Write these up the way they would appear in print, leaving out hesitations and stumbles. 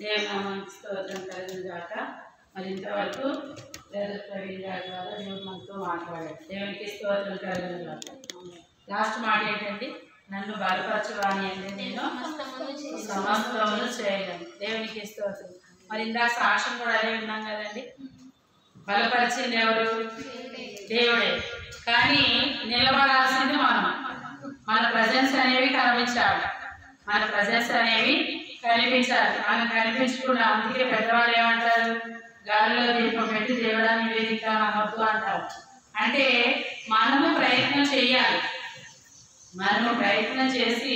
దేవుని నామానికి స్తోత్రం కలుగును గాక. మరి ఇంతవరకు ప్రవీణ్ గారి ద్వారా దేవుడు మనతో మాట్లాడాడు. దేవునికి స్తోత్రం కలుగును గాక. లాస్ట్ మాట ఏంటంటే, నన్ను బలపరచువాని అంటే నేను సమస్తమును చేయగలను. దేవునికి స్తోత్రం. మరి ఇందాక సాక్ష్యం కూడా అదే విన్నాం కదండి. బలపరిచింది ఎవరు? దేవుడే. కానీ నిలబడాల్సింది మనం. మన ప్రజెన్స్ అనేవి కనిపించాలి. మన ప్రజెన్స్ అనేవి కనిపించాలి. మనం కనిపించకుండా, అందుకే పెద్దవాళ్ళు ఏమంటారు, గాలిలో దీపం పెట్టి దేవుడాన్ని వేదిక అనొద్దు అంటారు. అంటే మనము ప్రయత్నం చేయాలి. మనము ప్రయత్నం చేసి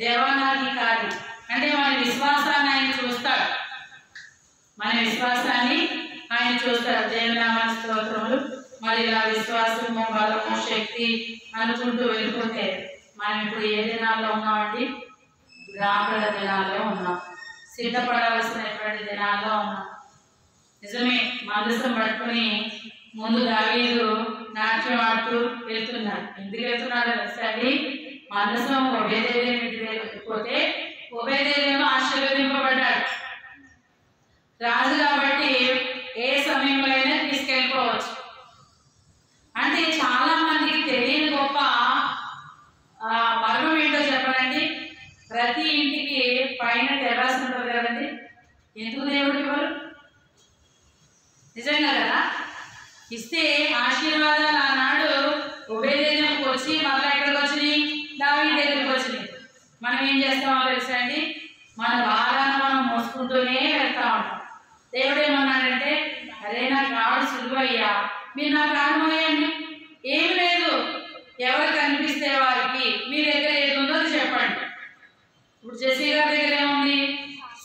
దేవానికి కాదు అంటే మన విశ్వాసాన్ని ఆయన చూస్తాడు. మన విశ్వాసాన్ని ఆయన చూస్తాడు. దేవుని నామానికి స్తోత్రములు. మరి ఇలా విశ్వాసము, బలము, శక్తి అనుకుంటూ వెళ్ళిపోతే మనం ఇప్పుడు ఏ దినాల్లో ఉన్నామండి? రాబడ దినాల్లో ఉన్నాం. సిద్ధపడవలసినటువంటి దినాల్లో ఉన్నాం. నిజమే, మందసం పట్టుకుని ముందు దావీదు నాట్యం ఆడుతూ వెళ్తున్నాడు. ఎందుకు వెళ్తున్నాడు తెలుసండి? మందసం ఒబేదేదేమో ఇంటి దగ్గరికి పోతే ఒబేదేదేమో ఆశీర్వదింపబడ్డాడు. రాజు కాబట్టి ఏ సమయంలో అయినా తీసుకెళ్ళిపోవచ్చు. అంటే చాలా మందికి తెలియని గొప్ప మర్మం ఏంటో చెప్పనండి. ప్రతి ఇంటికి పైన టెర్రస్ ఉంటుంది కదండి. ఎందుకు దేవుడు ఇవ్వరు? నిజంగా కదా. ఇస్తే ఆశీర్వాదాలు ఆనాడు ఒబేదేదోముకు వచ్చి మళ్ళీ ఎక్కడికి వచ్చినాయి? దావీదు దగ్గరికి వచ్చినాయి. మనం ఏం చేస్తామో తెలుసా అండి? మన భారాన్ని మనం మోసుకుంటూనే వెళ్తా ఉంటాం. దేవుడు ఏమన్నాడంటే, అరే నా కాడు సులువయ్యా, మీరు నా కాడు మోయండి. ఏమి లేదు, ఎవరు కనిపిస్తే వారికి మీ దగ్గర ఏది ఉందో అది చెప్పండి. ఇప్పుడు జెసి గారి దగ్గర ఏముంది?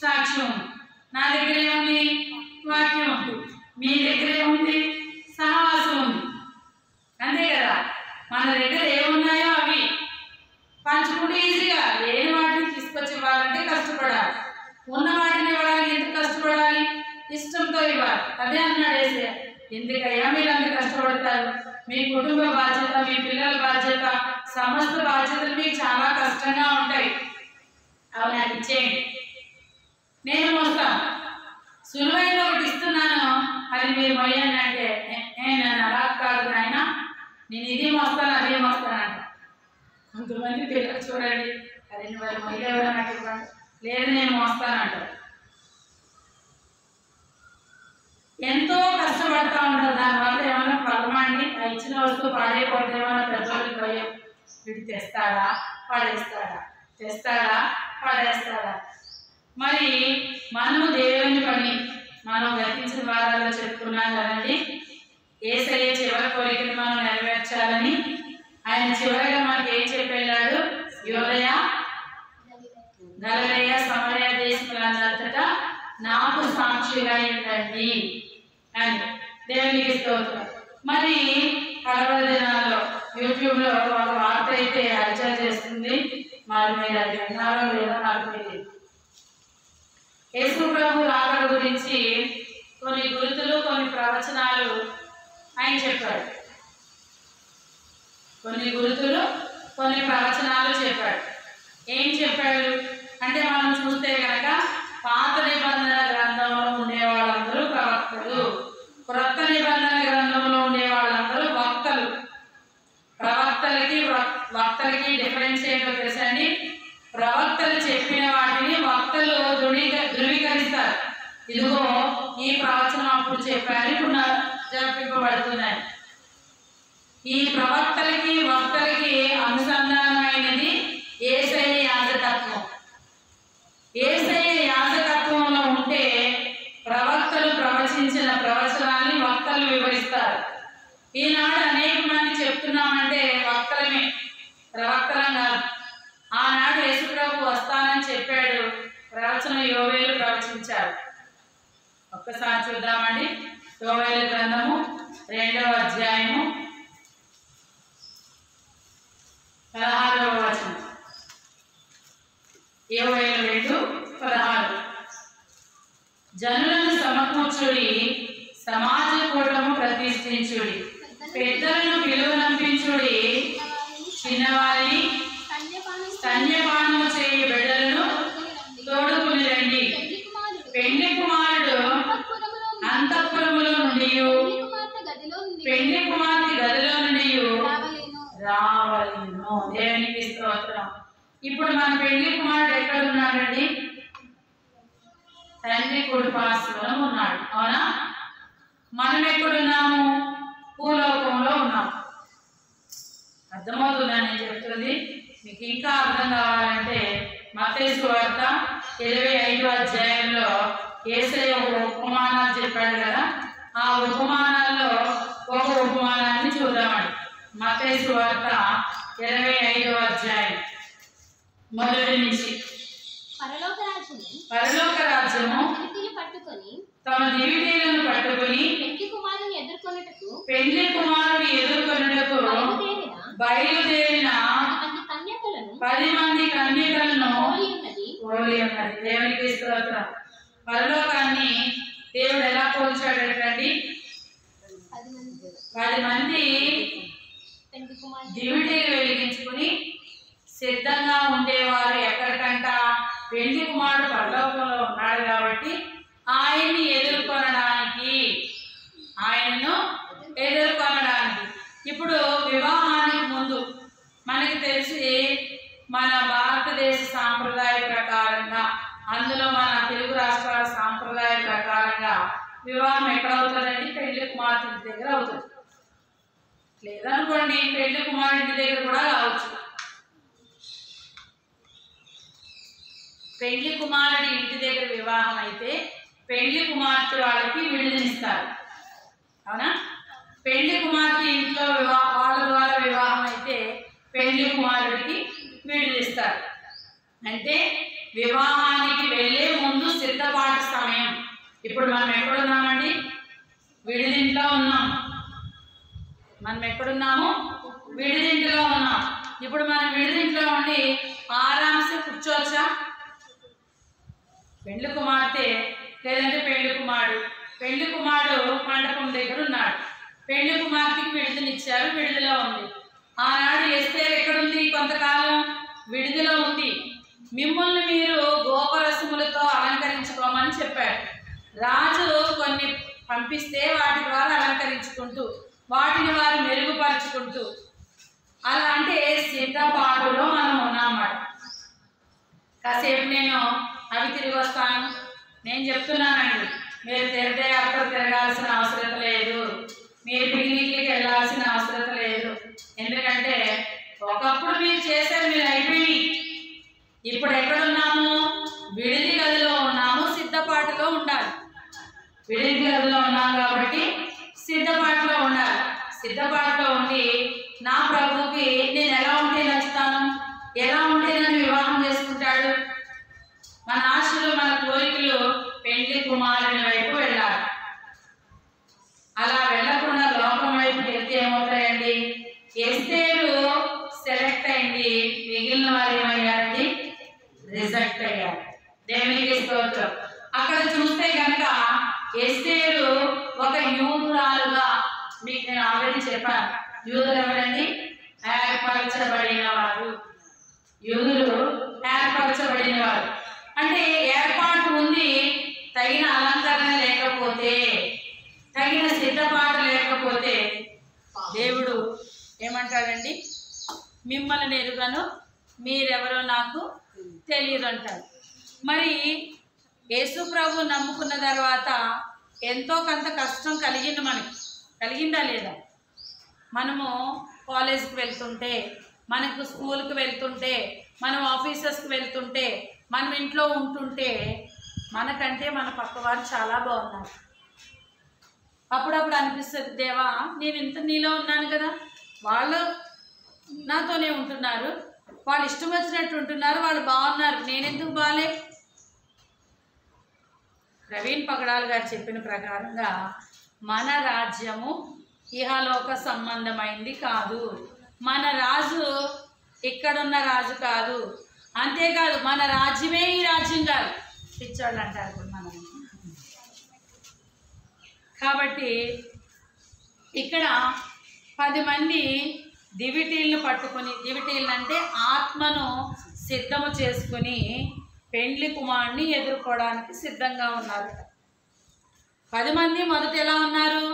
సాక్ష్యం ఉంది. నా దగ్గర ఏముంది? వాక్యం ఉంది. మీ దగ్గర ఏముంది? సహవాసం ఉంది. అంతే కదా. మన దగ్గర ఏమున్నాయో అవి పంచుకుంటే ఈజీగా. లేని వాటిని తీసుకొచ్చి ఇవ్వాలంటే కష్టపడాలి. ఉన్న వాటిని ఇవ్వడానికి ఎందుకు కష్టపడాలి? ఇష్టంతో ఇవ్వాలి. అదే అన్నాడు యేసయ్య. ఎందుకయ్యా మీరు అంత కష్టపడతారు? మీ కుటుంబ బాధ్యత, మీ పిల్లల బాధ్యత, సమస్త బాధ్యతలు మీకు చాలా కష్టంగా ఉంటాయి. అవి నాకు ఇచ్చేయండి, నేను మోస్తాను. సులువైన ఒకటి ఇస్తున్నాను, అది మీరు మొయ్యండి అంటే, నేను అలా కాదు నాయన, నేను ఇది మోస్తాను అదే మోస్తానంట. కొంతమంది పిల్లలు చూడండి, అది నువ్వు మొయ్యలేవా నాకు ఇవ్వండి, లేదు నేను మోస్తానంటారు. ఎంతో కష్టపడతా ఉంటారు. దానివల్ల ఏమైనా ఫలమాండి? ఇచ్చిన వస్తువు పాడైపోతే ఏమైనా పెద్దవాళ్ళకి భయం. వీడు తెస్తాడా పడేస్తాడా, తెస్తాడా పడేస్తాడా. మరి మనము దేవుని పని మనం గతించిన వారాల్లో చెప్పుకున్నాం కదండి. యేసయ్య చివరి కోరికను మనం నెరవేర్చాలని ఆయన చివరిగా మనకి ఏం చెప్పాడు? యూదయ, గలిలయ, సమరయ దేశములంతటా నాకు సాక్షిగా ఉండండి అని దేవునికి స్తోత్రం. మరి కడవరి దినాల్లో యూట్యూబ్లో ఒక వార్త అయితే హల్చల్ చేస్తుంది. మరి మీరు అది విన్నారో లేదో నాకు తెలియదు. యేసు ప్రభు రాకడ గురించి కొన్ని గుర్తులు, కొన్ని ప్రవచనాలు ఆయన చెప్పాడు. కొన్ని గుర్తులు, కొన్ని ప్రవచనాలు చెప్పాడు. ఏం చెప్పాడు అంటే, మనం చూస్తే కనుక పాత నిబంధన గ్రంథంలో ఉండే వాళ్ళందరూ ప్రవక్తలు, క్రొత్త నిబంధన గ్రంథంలో ఉండే వాళ్ళందరూ వక్తలు. ప్రవక్తలకి వక్తలకి డిఫరెన్స్ ఏంటో తెలుసా అండి? ప్రవక్తలు చెప్పిన వాటిని వక్తలు ధృవీకరిస్తారు. ఇదిగో ఈ ప్రవచనం అప్పుడు చెప్పారు, ఇప్పుడు జరిపింపబడుతున్నాయి. ఈ ప్రవక్తలకి వక్తలకి అనుసంధానమైనది యేసయ్య యాజకత్వం. యేసయ్య యాజకత్వంలో ఉంటే ప్రవక్తలు ప్రవచించిన ప్రవచనాన్ని వక్తలు వివరిస్తారు. ఈనాడు అనేక మంది చెప్తున్నామంటే వక్తలమే, ప్రవక్తలం కాదు. ఆనాడు యేసు ప్రభు వస్తానని చెప్పాడు, ప్రవచనం యోవేలు ప్రవచించారు. ఒక్కసారి చూద్దామండి. యోవేలు గ్రంథము 2వ అధ్యాయము 16వ వచనం. యోవేలు 2:16. జనులను సమకూర్చుడి, సమాజ కూటము ప్రతిష్ఠించుడి, పెద్దలను పిలువనంపించుడి, చిన్నవారిని స్తన్యపానము చేయి బిడ్డలను తోడుకుని రండి, తండ్రి కుడిపార్శ్వన ఉన్నాడు. అవునా? మనం ఎక్కడున్నాము? భూలోకంలో ఉన్నాం. అర్థమవుతుందా నేను చెప్తుంది? మీకు ఇంకా అర్థం కావాలంటే మత్తయి సువార్త 25వ అధ్యాయంలో యేసయ్య ఒక ఉపమానాలు చెప్పాడు కదా, ఆ ఉపమానాల్లో ఒక ఉపమానాన్ని చూద్దామండి. మత్తయి సువార్త 25వ అధ్యాయం మొదటి నుంచి. పరలోక రాజ్యము తమ దివిటీలను పట్టుకొని పెళ్లి కుమారుని ఎదుర్కొనుటకు బయలుదేరిన 10 మంది కన్యకలను పోలి ఉన్నది. దేవునికి స్తోత్రం. పరలోకాన్ని దేవుడు ఎలా పోల్చాడండి? 10 మంది దివిటీలు వెలిగించుకుని సిద్ధంగా ఉండేవారు. ఎక్కడికంట? పెళ్లి కుమారుడు పరలోకంలో ఉన్నాడు కాబట్టి ఆయనను ఎదుర్కొనడానికి. ఇప్పుడు వివాహానికి ముందు మనకి తెలిసి మన భారతదేశ సాంప్రదాయ ప్రకారంగా, అందులో మన తెలుగు రాష్ట్రాల సాంప్రదాయ ప్రకారంగా వివాహం ఎక్కడ అవుతుందండి? పెళ్లి కుమార్తె ఇంటి దగ్గర అవుతుంది. లేదనుకోండి పెళ్లి కుమారుడి ఇంటి దగ్గర కూడా కావచ్చు. పెళ్లి కుమారుడి ఇంటి దగ్గర వివాహం అయితే పెళ్లి కుమార్తె వాళ్ళకి విడుదలనిస్తారు. అవునా? పెళ్లి కుమార్తె ఇంట్లో వాళ్ళ ద్వారా వివాహం అయితే పెళ్లి కుమారుడికి విడుదలిస్తారు. అంటే వివాహానికి వెళ్ళే ముందు సిద్ధపాటు సమయం. ఇప్పుడు మనం ఎక్కడున్నామండి? విడిదింట్లో ఉన్నాం. మనం ఎక్కడున్నాము? విడిదింట్లో ఉన్నాం. ఇప్పుడు మనం విడిదింట్లో ఉండి ఆరాంసే కూర్చోవచ్చా? పెళ్లి కుమార్తె లేదంటే పెళ్లి కుమారుడు మండపం దగ్గర ఉన్నాడు. పెళ్లి కుమార్తెకి విడుదలనిచ్చారు, విడుదల ఉంది. ఆనాడు ఎస్తేర్ ఎక్కడుంది? కొంతకాలం విడుదల ఉంది. మిమ్మల్ని మీరు గోపరసములతో అలంకరించుకోమని చెప్పారు. రాజు కొన్ని పంపిస్తే వాటి ద్వారా అలంకరించుకుంటూ, వాటిని వారు మెరుగుపరుచుకుంటూ, అలా అంటే సిద్ధపాటులో మనం ఉన్నామన్నమాట. కాసేపు నేను అవి తిరిగి వస్తాను. నేను చెప్తున్నానండి, మీరు తీర్థయాత్ర తిరగాల్సిన అవసరం లేదు, మీరు పిక్నిక్కి వెళ్ళాల్సిన అవసరం లేదు. ఎందుకంటే ఒకప్పుడు మీరు చేశారు, మీరు అయిపోయి. ఇప్పుడు ఎక్కడున్నాము? విడిది గదిలో ఉన్నాము, సిద్ధపాటులో ఉండాలి. విడిది గదిలో ఉన్నాం కాబట్టి సిద్ధపాటులో ఉండాలి. సిద్ధపాటులో ఉండి నా ప్రభువుకి నేను ఎలా ఉంటే నచ్చుతాను, ఎలా ఉంటే నన్ను వివాహం చేసుకుంటాడు, మన ఆశలు మన కోరికలు పెళ్లి కుమారుని వైపు వెళ్ళాలి. అలా వెళ్ళకుండా లోకం వైపు వెళ్తే ఏమవుతాయండి? ఎస్తేరు సెలెక్ట్ అయింది, మిగిలిన వారు ఏమయ్యారండి? రిజెక్ట్ అయ్యారు. దేవునికి స్తోత్రం. అక్కడ చూస్తే కనుక ఎస్తేరు ఒక యూదురాలుగా, మీకు నేను ఆల్రెడీ చెప్పాను, యూదులు ఎవరండి? ఏర్పరచబడిన వారు. యూదులు ఏర్పరచబడిన వారు అంటే ఏర్పాటు ఉంది, తగిన అలంకరణ లేకపోతే, తగిన సిద్ధపాటు లేకపోతే దేవుడు ఏమంటాడండి? మిమ్మల్ని ఎరుగను, మీరెవరో నాకు తెలియదు అంటాడు. మరి యేసు ప్రభు నమ్ముకున్న తర్వాత ఎంతో కొంత కష్టం కలిగిందా లేదా? మనము కాలేజ్కి వెళ్తుంటే, మనకు స్కూల్కి వెళ్తుంటే, మనం ఆఫీసెస్కి వెళ్తుంటే, మనం ఇంట్లో ఉంటుంటే మనకంటే మన పక్కవారు చాలా బాగున్నారు. అప్పుడప్పుడు అనిపిస్తుంది, దేవా నేను ఇంత నీలో ఉన్నాను కదా, వాళ్ళు నాతోనే ఉంటున్నారు, వాళ్ళు ఇష్టం వచ్చినట్టు ఉంటున్నారు, వాళ్ళు బాగున్నారు, నేనెందుకు బాలే? ప్రవీణ్ పగడాల్ గారు చెప్పిన ప్రకారంగా మన రాజ్యము ఇహలోక సంబంధమైంది కాదు. మన రాజు ఇక్కడున్న రాజు కాదు. అంతేకాదు మన రాజ్యమే ఈ రాజ్యం కాదు, పిచ్చోళ్ళు అంటారు ఇప్పుడు మనం. కాబట్టి ఇక్కడ 10 మంది దివిటీలను పట్టుకొని, దివిటీలను అంటే ఆత్మను సిద్ధము చేసుకుని పెండ్లి కుమారుని ఎదుర్కోవడానికి సిద్ధంగా ఉన్నారు. 10 మంది మొదట ఎలా ఉన్నారు?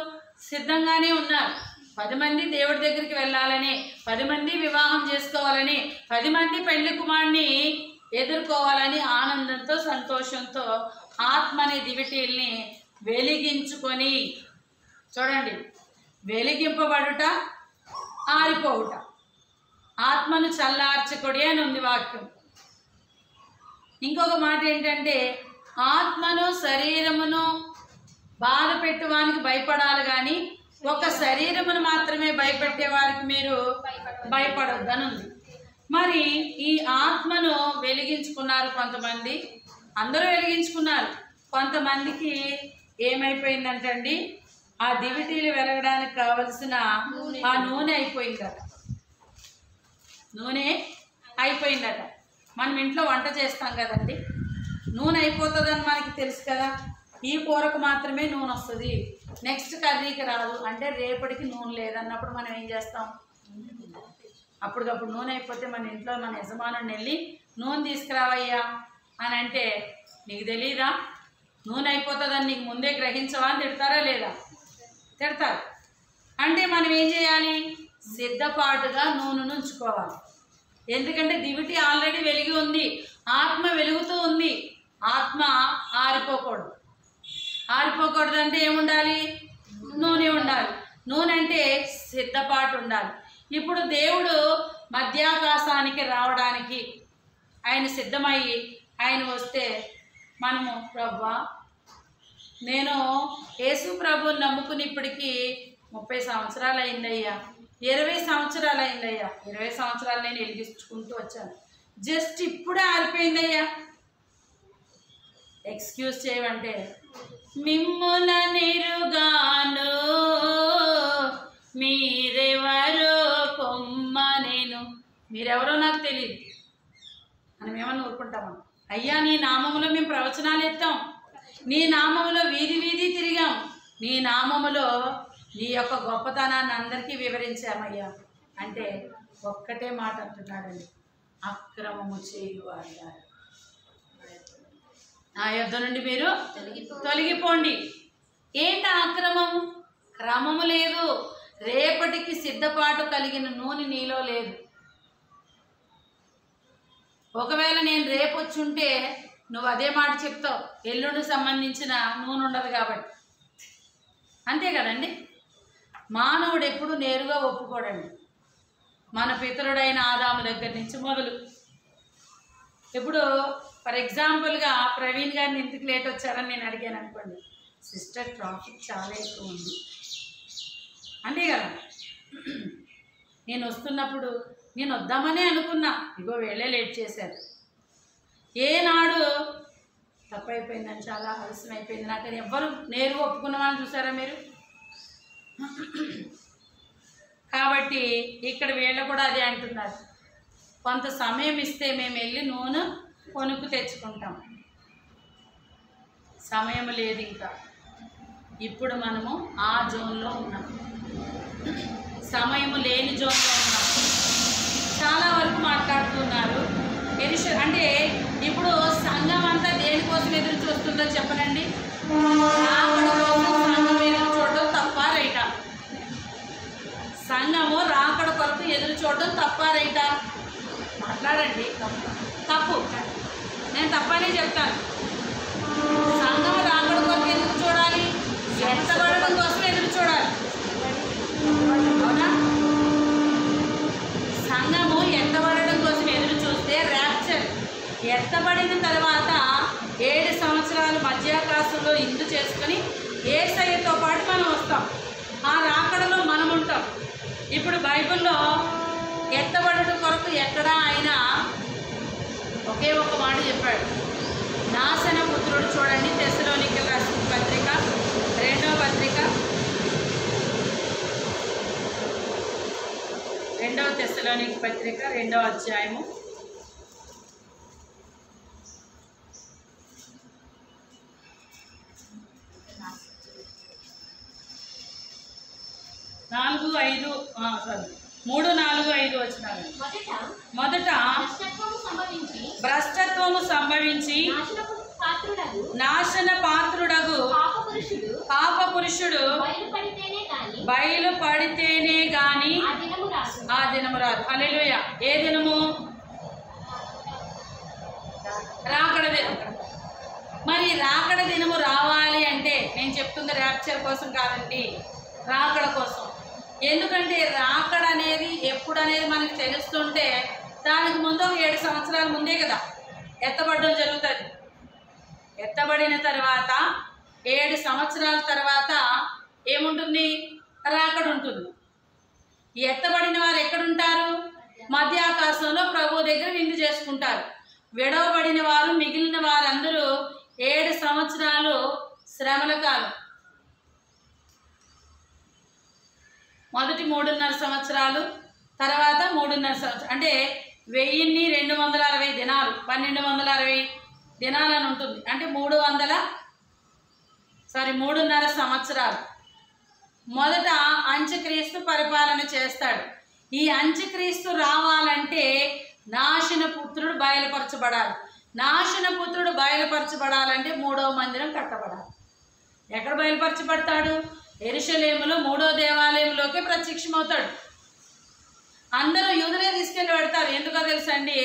సిద్ధంగానే ఉన్నారు. 10 మంది దేవుడి దగ్గరికి వెళ్ళాలని, 10 మంది వివాహం చేసుకోవాలని, 10 మంది పెళ్లి కుమారుని ఎదుర్కోవాలని ఆనందంతో సంతోషంతో ఆత్మని దివిటీల్ని వెలిగించుకొని, చూడండి, వెలిగింపబడుట ఆరిపోవుట, ఆత్మను చల్లార్చకుడి అని ఉంది వాక్యం. ఇంకొక మాట ఏంటంటే, ఆత్మను శరీరమును బాధ పెట్టువానికి భయపడాలి కానీ ఒక శరీరమును మాత్రమే భయపెట్టే వారికి మీరు భయపడొద్దని ఉంది. మరి ఈ ఆత్మను వెలిగించుకున్నారు కొంతమంది, అందరూ వెలిగించుకున్నారు. కొంతమందికి ఏమైపోయిందంటండి, ఆ దివిటీలు వెలగడానికి కావలసిన ఆ నూనె అయిపోయిందట. నూనె అయిపోయిందట. మనం ఇంట్లో వంట చేస్తాం కదండి, నూనె అయిపోతుందని మనకి తెలుసు కదా. ఈ కూరకు మాత్రమే నూనె వస్తుంది, నెక్స్ట్ కర్రీకి రాదు అంటే రేపటికి నూనె లేదన్నప్పుడు మనం ఏం చేస్తాం? అప్పటికప్పుడు నూనె అయిపోతే మన ఇంట్లో మన యజమానుని వెళ్ళి నూనె తీసుకురావయ్యా అని అంటే, నీకు తెలీదా నూనె అయిపోతుందని, నీకు ముందే గ్రహించవా అని తిడతారా లేదా? తిడతారు. అంటే మనం ఏం చేయాలి? సిద్ధపాటుగా నూనెను ఉంచుకోవాలి. ఎందుకంటే దివిటి ఆల్రెడీ వెలిగి ఉంది, ఆత్మ వెలుగుతూ ఉంది. ఆత్మ ఆరిపోకూడదు. ఆరిపోకూడదు అంటే ఏముండాలి? నూనె ఉండాలి. నూనె అంటే సిద్ధపాటు ఉండాలి. ఇప్పుడు దేవుడు మధ్యాకాశానికి రావడానికి ఆయన సిద్ధమయ్యి ఆయన వస్తే మనము, ప్రభువా నేను యేసు ప్రభువుని నమ్ముకుని ఇప్పటికీ 30 సంవత్సరాలు అయిందయ్యా, 20 సంవత్సరాలు అయిందయ్యా, 20 సంవత్సరాలు నేను వెలిగించుకుంటూ వచ్చాను, జస్ట్ ఇప్పుడే ఆరిపోయిందయ్యా, ఎక్స్క్యూజ్ చేయమంటే, మిమ్ముల నిరుగాను మీరెవరో పొమ్మ, మీరెవరో నాకు తెలియదు మనం ఏమన్నా ఊరుకుంటామా? అయ్యా నీ నామములో మేము ప్రవచనాలు ఎత్తాం, నీ నామములో వీధి వీధి తిరిగాం, నీ నామములో నీ యొక్క గొప్పతనాన్ని అందరికీ వివరించామయ్యా అంటే ఒక్కటే మాట అంటున్నాడండి, అక్రమము చేయువారు నా యొద్ద నుండి మీరు తొలగిపోండి. ఏంటి అక్రమం? క్రమము లేదు, రేపటికి సిద్ధపాటు కలిగిన నూనె నీలో లేదు. ఒకవేళ నేను రేపు వచ్చుంటే నువ్వు అదే మాట చెప్తావు, ఎల్లుండికి సంబంధించిన నూనె ఉండదు కాబట్టి. అంతే కదండి. మానవుడు ఎప్పుడు నేరుగా ఒప్పుకోడండి. మన పితరుడైన ఆదాము దగ్గర నుంచి మొదలు. ఇప్పుడు ఫర్ ఎగ్జాంపుల్గా ప్రవీణ్ గారిని ఇంటికి లేట్ వచ్చారని నేను అడిగాను అనుకోండి, సిస్టర్ ట్రాఫిక్ చాలా ఎక్కువ ఉంది అంతే కదా. నేను వస్తున్నప్పుడు నేను వద్దామనే అనుకున్నా, ఇగో వేళే లేట్ చేశారు. ఏనాడు తప్పైపోయిందని చాలా ఆలస్యం అయిపోయింది నాకు ఎవ్వరు నేరుగా ఒప్పుకున్న వాళ్ళని చూసారా మీరు? కాబట్టి ఇక్కడ వీళ్ళు కూడా అదే అంటున్నారు, కొంత సమయం ఇస్తే మేము వెళ్ళి నూనె కొనుక్కు తెచ్చుకుంటాం. సమయం లేదు ఇంకా. ఇప్పుడు మనము ఆ జోన్లో ఉన్నాం, సమయం లేని జోన్లో ఉన్నాం. చాలా వరకు మాట్లాడుతున్నారు అంటే ఇప్పుడు సంఘం అంతా దేనికోసం ఎదురు చూస్తుందో చెప్పనండి? రాకడ కోసం సంఘం ఎదురు చూడడం తప్ప రైటా? సంఘము రాకడ కొరకు ఎదురు చూడడం తప్ప రైటా? మాట్లాడండి. తప్పు. నేను తప్పనే చెప్తాను. సంఘం రాకడ కొరకు ఎదురు చూడాలి, ఎత్తబడడం కోసం ఎదురు చూడాలి, అవునా? సంఘము ఎత్తబడడం కోసం ఎదురు చూస్తే ర్యాప్చర్, ఎత్తబడిన తర్వాత 7 సంవత్సరాలు మధ్యాకాశంలో ఇందు చేసుకుని యేసయ్యతో పాటు మనం వస్తాం. ఆ రాకడలో మనం ఉంటాం. ఇప్పుడు బైబిల్లో ఎత్తబడడం కొరకు ఎక్కడా ఆయన ఒకే ఒక మాట చెప్పాడు, నాశన పుత్రుడు. చూడండి తెస్సలోనికీయులకు రాసిన పత్రిక 2వ పత్రిక 2వ తెస్సలోనికీ పత్రిక 2వ అధ్యాయము 3-4-5 వచనాలు. మొదట భ్రష్టత్వము సంభవించి నాశన పాత్రుడగు పాప పురుషుడు బయలుపడితేనే గాని ఆ దినము రాదు. హల్లెలూయా. ఏ దినము? రాకడ దినం. మరి రాకడ దినము రావాలి అంటే నేను చెప్తుంది ర్యాప్చర్ కోసం కాదండి, రాకడ కోసం. ఎందుకంటే రాకడ అనేది ఎప్పుడు అనేది మనకు తెలుస్తుంటే దానికి ముందు 7 సంవత్సరాల ముందే కదా ఎత్తబడడం జరుగుతుంది. ఎత్తబడిన తర్వాత 7 సంవత్సరాల తర్వాత ఏముంటుంది? రాకడ ఉంటుంది. ఎత్తబడిన వారు ఎక్కడుంటారు? మధ్య ఆకాశంలో ప్రభు దగ్గర విందు చేసుకుంటారు. విడవబడిన వారు మిగిలిన వారందరూ 7 సంవత్సరాలు శ్రమల కాలం. మొదటి 3.5 సంవత్సరాలు, తర్వాత 3.5 సంవత్సరాలు, అంటే 1260 దినాలు, 1260 దినాలని ఉంటుంది. అంటే 3.5 సంవత్సరాలు. మొదట అంత్యక్రీస్తు పరిపాలన చేస్తాడు. ఈ అంత్యక్రీస్తు రావాలంటే నాశన పుత్రుడు బయలుపరచబడాలి. నాశన పుత్రుడు బయలుపరచబడాలంటే 3వ మందిరం కట్టబడాలి. ఎక్కడ బయలుపరచబడతాడు? యెరూషలేములో 3వ దేవాలయంలోకి ప్రత్యక్షమవుతాడు. అందరూ యూదులే తీసుకెళ్ళి పెడతారు. ఎందుకో తెలుసండి?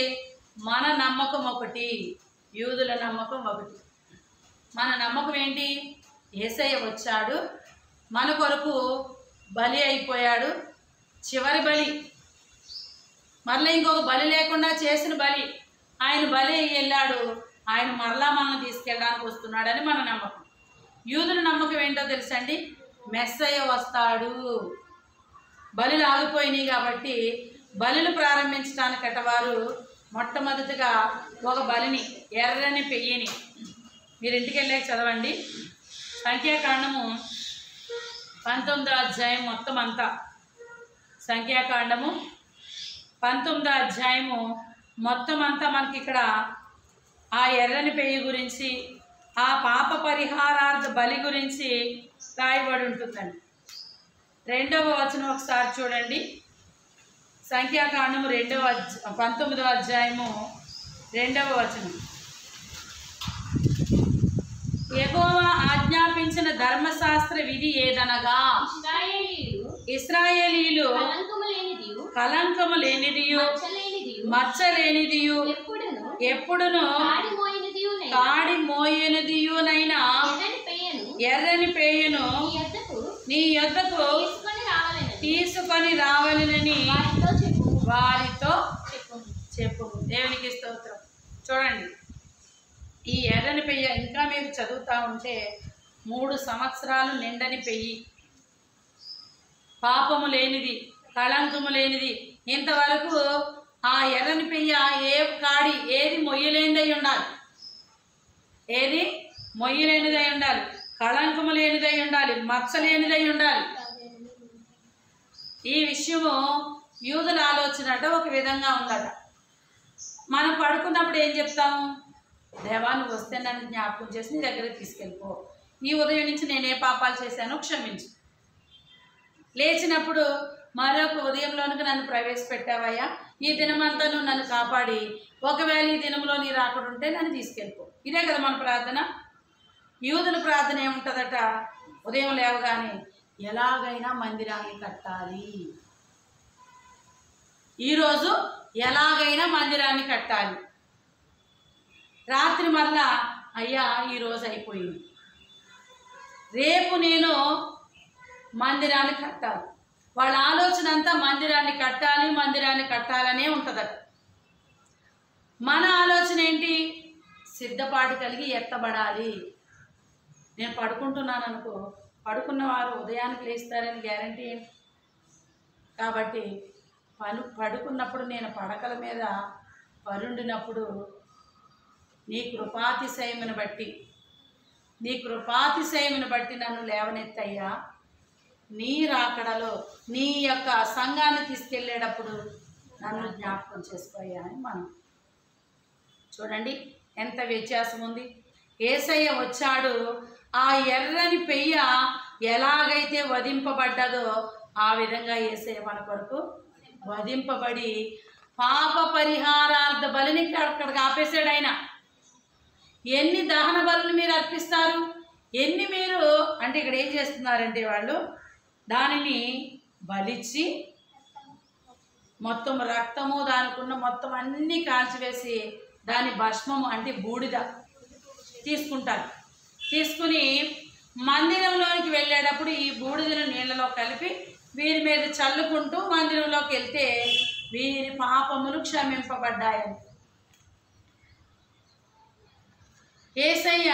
మన నమ్మకం ఒకటి, యూదుల నమ్మకం ఒకటి. మన నమ్మకం ఏంటి? యేసయ్య వచ్చాడు, మన కొరకు బలి అయిపోయాడు, చివరి బలి, మరలా ఇంకొక బలి లేకుండా చేసిన బలి. ఆయన బలి అయ్యి వెళ్ళాడు, ఆయన మరలా మనల్ని తీసుకెళ్ళడానికి వస్తున్నాడని మన నమ్మకం. యూదుల నమ్మకం ఏంటో తెలుసండి? మెస్సయ్య వస్తాడు. బలులు ఆగిపోయినాయి కాబట్టి బలులు ప్రారంభించడానికట వారు మొట్టమొదటిగా ఒక బలిని, ఎర్రని పెయ్యిని, మీరు ఇంటికి వెళ్ళాక చదవండి, సంఖ్యాకాండము 19వ అధ్యాయం మొత్తం అంతా. సంఖ్యాకాండము 19వ అధ్యాయము మొత్తం అంతా మనకి ఇక్కడ ఆ ఎర్రని పెయ్యి గురించి, ఆ పాప పరిహారార్థ బలి గురించి రాయబడి ఉంటుందండి. 2వ వచనం ఒకసారి చూడండి. సంఖ్యాకాండము 19వ అధ్యాయము 2వ వచనం. యెహోవా ఆజ్ఞాపించిన ధర్మశాస్త్ర విధి ఏదనగా, ఇశ్రాయేలీయులు కలంకము లేనిదియు మచ్చలేనిదియు ఎప్పుడును కాడి మోయనిదియునైనా ఎర్రని పేయను నీ యొద్దకు తీసుకొని రావాలని వారితో చెప్పు. దేవునికి స్తోత్రం. చూడండి, ఈ ఎర్రని పెయ్య ఇంకా మీరు చదువుతూ ఉంటే 3 సంవత్సరాలు నిండని పెయ్యి, పాపము లేనిది, కళంకము లేనిది. ఇంతవరకు ఆ ఎర్రని పెయ్య ఏ కాడి ఏది మొయ్యలేనిదై ఉండాలి, ఏది మొయ్యలేనిదై ఉండాలి, కళంకము లేనిదై ఉండాలి, మచ్చలేనిదై ఉండాలి. ఈ విషయము యూదుల ఆలోచన ఒక విధంగా ఉందట. మనం పడుకున్నప్పుడు ఏం చెప్తాము? దేవా, నువ్వు వస్తే నన్ను జ్ఞాపకం చేసి నీ దగ్గర తీసుకెళ్ళిపో. ఈ ఉదయం నుంచి నేను ఏ పాపాలు చేశానో క్షమించు. లేచినప్పుడు మరొక ఉదయంలోనికి నన్ను ప్రవేశపెట్టావయ్యా, ఈ దినమంతా నువ్వు నన్ను కాపాడి ఒకవేళ ఈ దినంలో నీ రాకుండా ఉంటే నన్ను తీసుకెళ్ళిపో. ఇదే కదా మన ప్రార్థన. యూదుల ప్రార్థన ఏముంటుందట? ఉదయం లేవగానే ఎలాగైనా మందిరాన్ని కట్టాలి, ఈరోజు ఎలాగైనా మందిరాన్ని కట్టాలి. రాత్రి మరలా అయ్యా ఈరోజు అయిపోయింది, రేపు నేను మందిరాన్ని కట్టాలి. వాళ్ళ ఆలోచన అంతా మందిరాన్ని కట్టాలి, మందిరాన్ని కట్టాలనే ఉంటుందట. మన ఆలోచన ఏంటి? సిద్ధపాటు కలిగి ఎత్తబడాలి. నేను పడుకుంటున్నాను అనుకో, పడుకున్న వారు ఉదయానికి లేస్తారని గ్యారంటీ ఏంటి? కాబట్టి పడుకున్నప్పుడు నేను పడకల మీద పరుండినప్పుడు నీ కృపాతిశయమును బట్టి నన్ను లేవనెత్తయ్యా. నీ రాకడలో నీ యొక్క సంఘాన్ని తీసుకెళ్ళేటప్పుడు నన్ను జ్ఞాపకం చేసుకోయ్యా అని మనం చూడండి ఎంత వ్యత్యాసం ఉంది. యేసయ్య వచ్చాడు, ఆ ఎర్రని పెయ్య ఎలాగైతే వధింపబడ్డదో ఆ విధంగా యేసయ్య మన కొరకు వధింపబడి పాప పరిహారార్థ బలిని అక్కడికి ఆపేశాడు ఆయన. ఎన్ని దహన బలులు మీరు అర్పిస్తారు, ఎన్ని మీరు అంటే ఇక్కడ ఏం చేస్తున్నారంటే వాళ్ళు దానిని బలిచ్చి మొత్తం రక్తము దానికున్న మొత్తం అన్నీ కాల్చివేసి దాని భస్మము అంటే బూడిద తీసుకుంటారు. తీసుకుని మందిరంలోనికి వెళ్ళేటప్పుడు ఈ బూడిదను నీళ్ళలో కలిపి వీరి మీద చల్లుకుంటూ మందిరంలోకి వెళ్తే వీరి పాపములు క్షమింపబడ్డాయని. యేసయ్య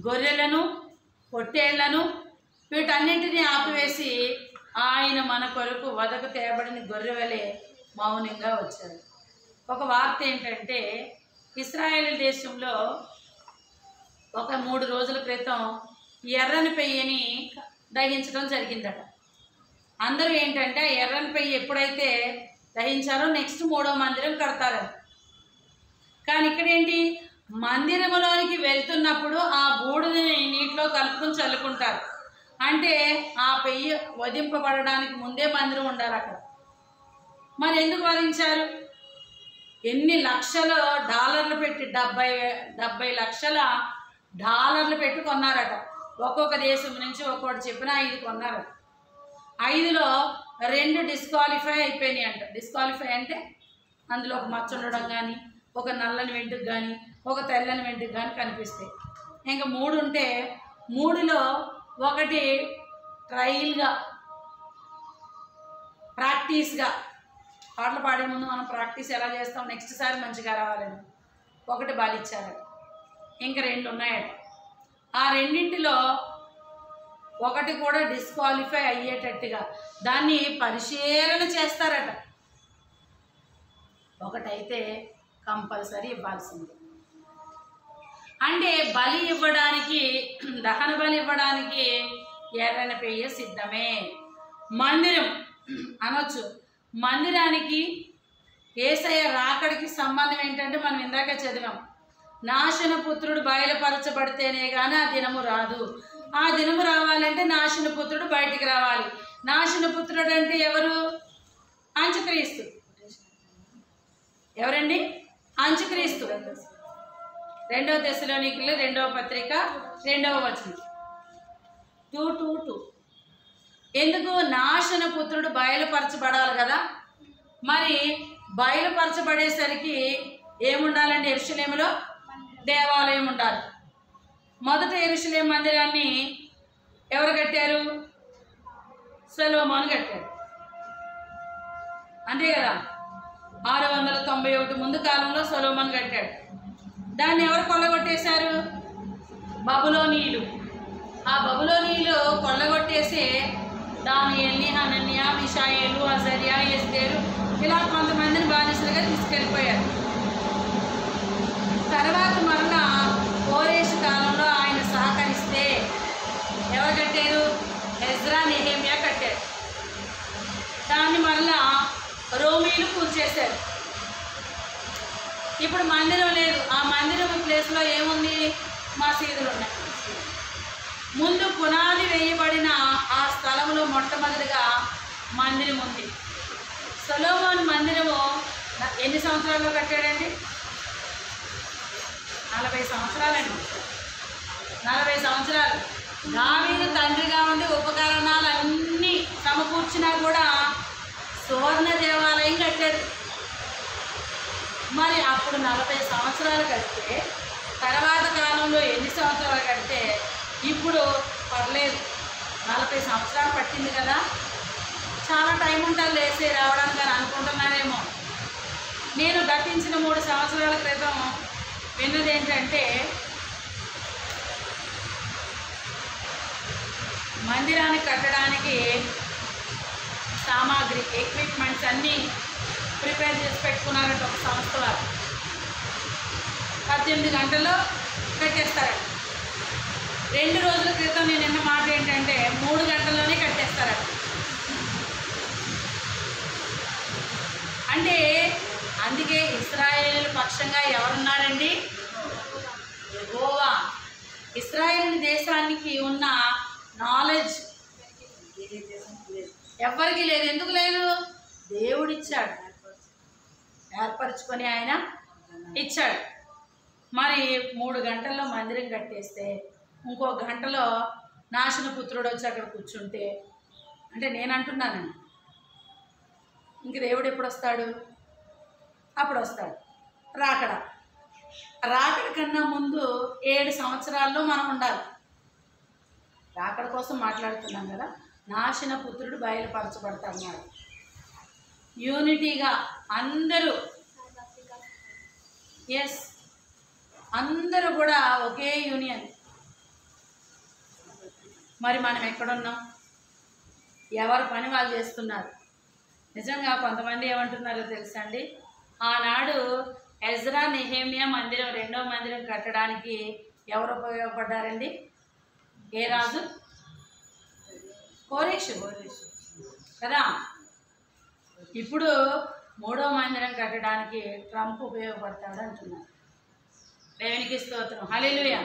గొర్రెలను పొట్టేళ్లను వీటన్నింటినీ ఆపివేసి ఆయన మన కొరకు వదకు తేబడిన గొర్రె వలె మౌనంగా వచ్చారు. ఒక వార్త ఏంటంటే ఇశ్రాయేలు దేశంలో ఒక 3 రోజుల క్రితం ఎర్రని పెయ్యని దహించడం జరిగిందట. అందరూ ఏంటంటే ఎర్రని పెయ్యి ఎప్పుడైతే దహించారో నెక్స్ట్ 3వ మందిరం కడతారని. కానీ ఇక్కడేంటి, మందిరంలోనికి వెళ్తున్నప్పుడు ఆ బూడిదని నీటిలో కలుపుకొని చల్లుకుంటారు. అంటే ఆ పెయ్యి వధింపబడడానికి ముందే మందిరం ఉండాలి అక్కడ. మరి ఎందుకు వధించారు? ఎన్ని లక్షల డాలర్లు పెట్టి 70 లక్షల డాలర్లు పెట్టి కొన్నారట. ఒక్కొక్క దేశం నుంచి ఒక్కొక్కటి చెప్పిన 5 కొన్నారు. 5లో 2 డిస్క్వాలిఫై అయిపోయినాయి అంట. డిస్క్వాలిఫై అంటే అందులో ఒక మచ్చ ఉండడం కానీ, ఒక నల్లని వెంట్రుకు కానీ, ఒక తెల్లని వెంట్రుకు కానీ కనిపిస్తాయి. ఇంకా 3 ఉంటే 3లో ఒకటి ట్రయల్గా ప్రాక్టీస్గా, పాటలు పాడే ముందు మనం ప్రాక్టీస్ ఎలా చేస్తాం నెక్స్ట్ సారి మంచిగా రావాలని ఒకటి బలిచ్చారట. ఇంకా 2 ఉన్నాయట. ఆ 2లో ఒకటి కూడా డిస్క్వాలిఫై అయ్యేటట్టుగా దాన్ని పరిశీలన చేస్తారట. ఒకటైతే కంపల్సరీ ఇవ్వాల్సింది. అంటే బలి ఇవ్వడానికి, దహన బలి ఇవ్వడానికి ఎర్రని పెయ్య సిద్ధమే. మందిరం అనొచ్చు. మందిరానికి యేసయ్య రాకడికి సంబంధం ఏంటంటే మనం ఇందాక చదివాం, నాశన పుత్రుడు బయలుపరచబడితేనే కానీ ఆ దినము రాదు. ఆ దినము రావాలంటే నాశన పుత్రుడు బయటికి రావాలి. నాశన పుత్రుడు అంటే ఎవరు? అంత్యక్రీస్తు. ఎవరండి? అంత్యక్రీస్తు. 2వ తెస్సలోనికీయులు 2వ పత్రిక 2వ వచనం 2:2. ఎందుకు? నాశన పుత్రుడు బయలుపరచబడాలి కదా. మరి బయలుపరచబడేసరికి ఏముండాలండి? యెరూషలేములో దేవాలయం ఉండాలి. మొదట యెరూషలేము మందిరాన్ని ఎవరు కట్టారు? సొలొమోను కట్టాడు. అంతే కదా. 691 ముందు కాలంలో సొలొమోను కట్టాడు. దాన్ని ఎవరు కొల్లగొట్టేశారు? బబులోనీయులు. ఆ బబులోనీయులు కొల్లగొట్టేసి దానియేలుని, హనన్యా, మిషాయేలు, అజర్యా, ఎస్తేరు ఇలా కొంతమందిని బానిసలుగా తీసుకెళ్ళిపోయారు. తర్వాత మరలా కోరేషు కాలంలో ఆయన సహకరిస్తే ఎవరు కట్టారు? ఎజ్రా, నెహెమ్యా కట్టారు. దాన్ని మరలా రోమీలు కూల్చేశారు. ఇప్పుడు మందిరం లేదు. ఆ మందిరం ప్లేస్లో ఏముంది? మసీదులు ఉన్నాయి. ముందు పునాది వేయబడిన ఆ స్థలంలో మొట్టమొదటిగా మందిరం ఉంది. సొలొమోను మందిరము ఎన్ని సంవత్సరాల్లో కట్టాడండి? 40 సంవత్సరాలండి. 40 సంవత్సరాలు. దావీదు తండ్రిగా ఉండి ఉపకరణాలన్నీ సమకూర్చినా కూడా సువర్ణ దేవాలయం కట్టాడు. మరి అప్పుడు 40 సంవత్సరాలు కడితే తర్వాత కాలంలో ఎన్ని సంవత్సరాలు కడితే ఇప్పుడు పర్లేదు 40 సంవత్సరాలు పట్టింది కదా, చాలా టైం ఉంటుంది లేసే రావడానికి అని అనుకుంటున్నారేమో. నేను గతించిన 3 సంవత్సరాల క్రితం విన్నది ఏంటంటే మందిరాన్ని కట్టడానికి సామాగ్రి, ఎక్విప్మెంట్స్ అన్నీ ప్రిపేర్ చేసి పెట్టుకున్నారంట ఒక సంస్థ వారు. 18 గంటల్లో కట్టేస్తారట. 2 రోజుల క్రితం నేను నిన్న మాట ఏంటంటే 3 గంటల్లోనే కట్టేస్తారట. అంటే అందుకే ఇశ్రాయేలు పక్షంగా ఎవరున్నారండి? యెహోవా. ఇశ్రాయేలు దేశానికి ఉన్న నాలెడ్జ్ ఎవరికి లేదు. ఎందుకు లేదు? దేవుడిచ్చాడు, ఏర్పరచుకొని ఆయన ఇచ్చాడు. మరి 3 గంటల్లో మందిరం కట్టేస్తే ఇంకో గంటలో నాశన పుత్రుడు వచ్చి అక్కడ కూర్చుంటే, అంటే నేను అంటున్నానండి, ఇంక దేవుడు ఎప్పుడు వస్తాడు? అప్పుడు వస్తాడు. రాకడ. రాకడ కన్నా ముందు 7 సంవత్సరాల్లో మనం ఉండాలి. రాకడ కోసం మాట్లాడుతున్నాం కదా. నాశన పుత్రుడు బయలుపరచబడతాడు. యూనిటీగా అందరూ, ఎస్, అందరూ కూడా ఒకే యూనియన్. మరి మనం ఎక్కడున్నాం? ఎవరి పని వాళ్ళు చేస్తున్నారు. నిజంగా కొంతమంది ఏమంటున్నారో తెలుసా అండి, ఆనాడు ఎజ్రా నెహెమ్యా మందిరం, 2వ మందిరం కట్టడానికి ఎవరు ఉపయోగపడ్డారండి? ఏ రాజు? కోరేషు కదా. ఇప్పుడు 3వ మందిరం కట్టడానికి ట్రంప్ ఉపయోగపడతాడు అంటున్నారు. దేవునికి స్తోత్రం, హల్లెలూయా.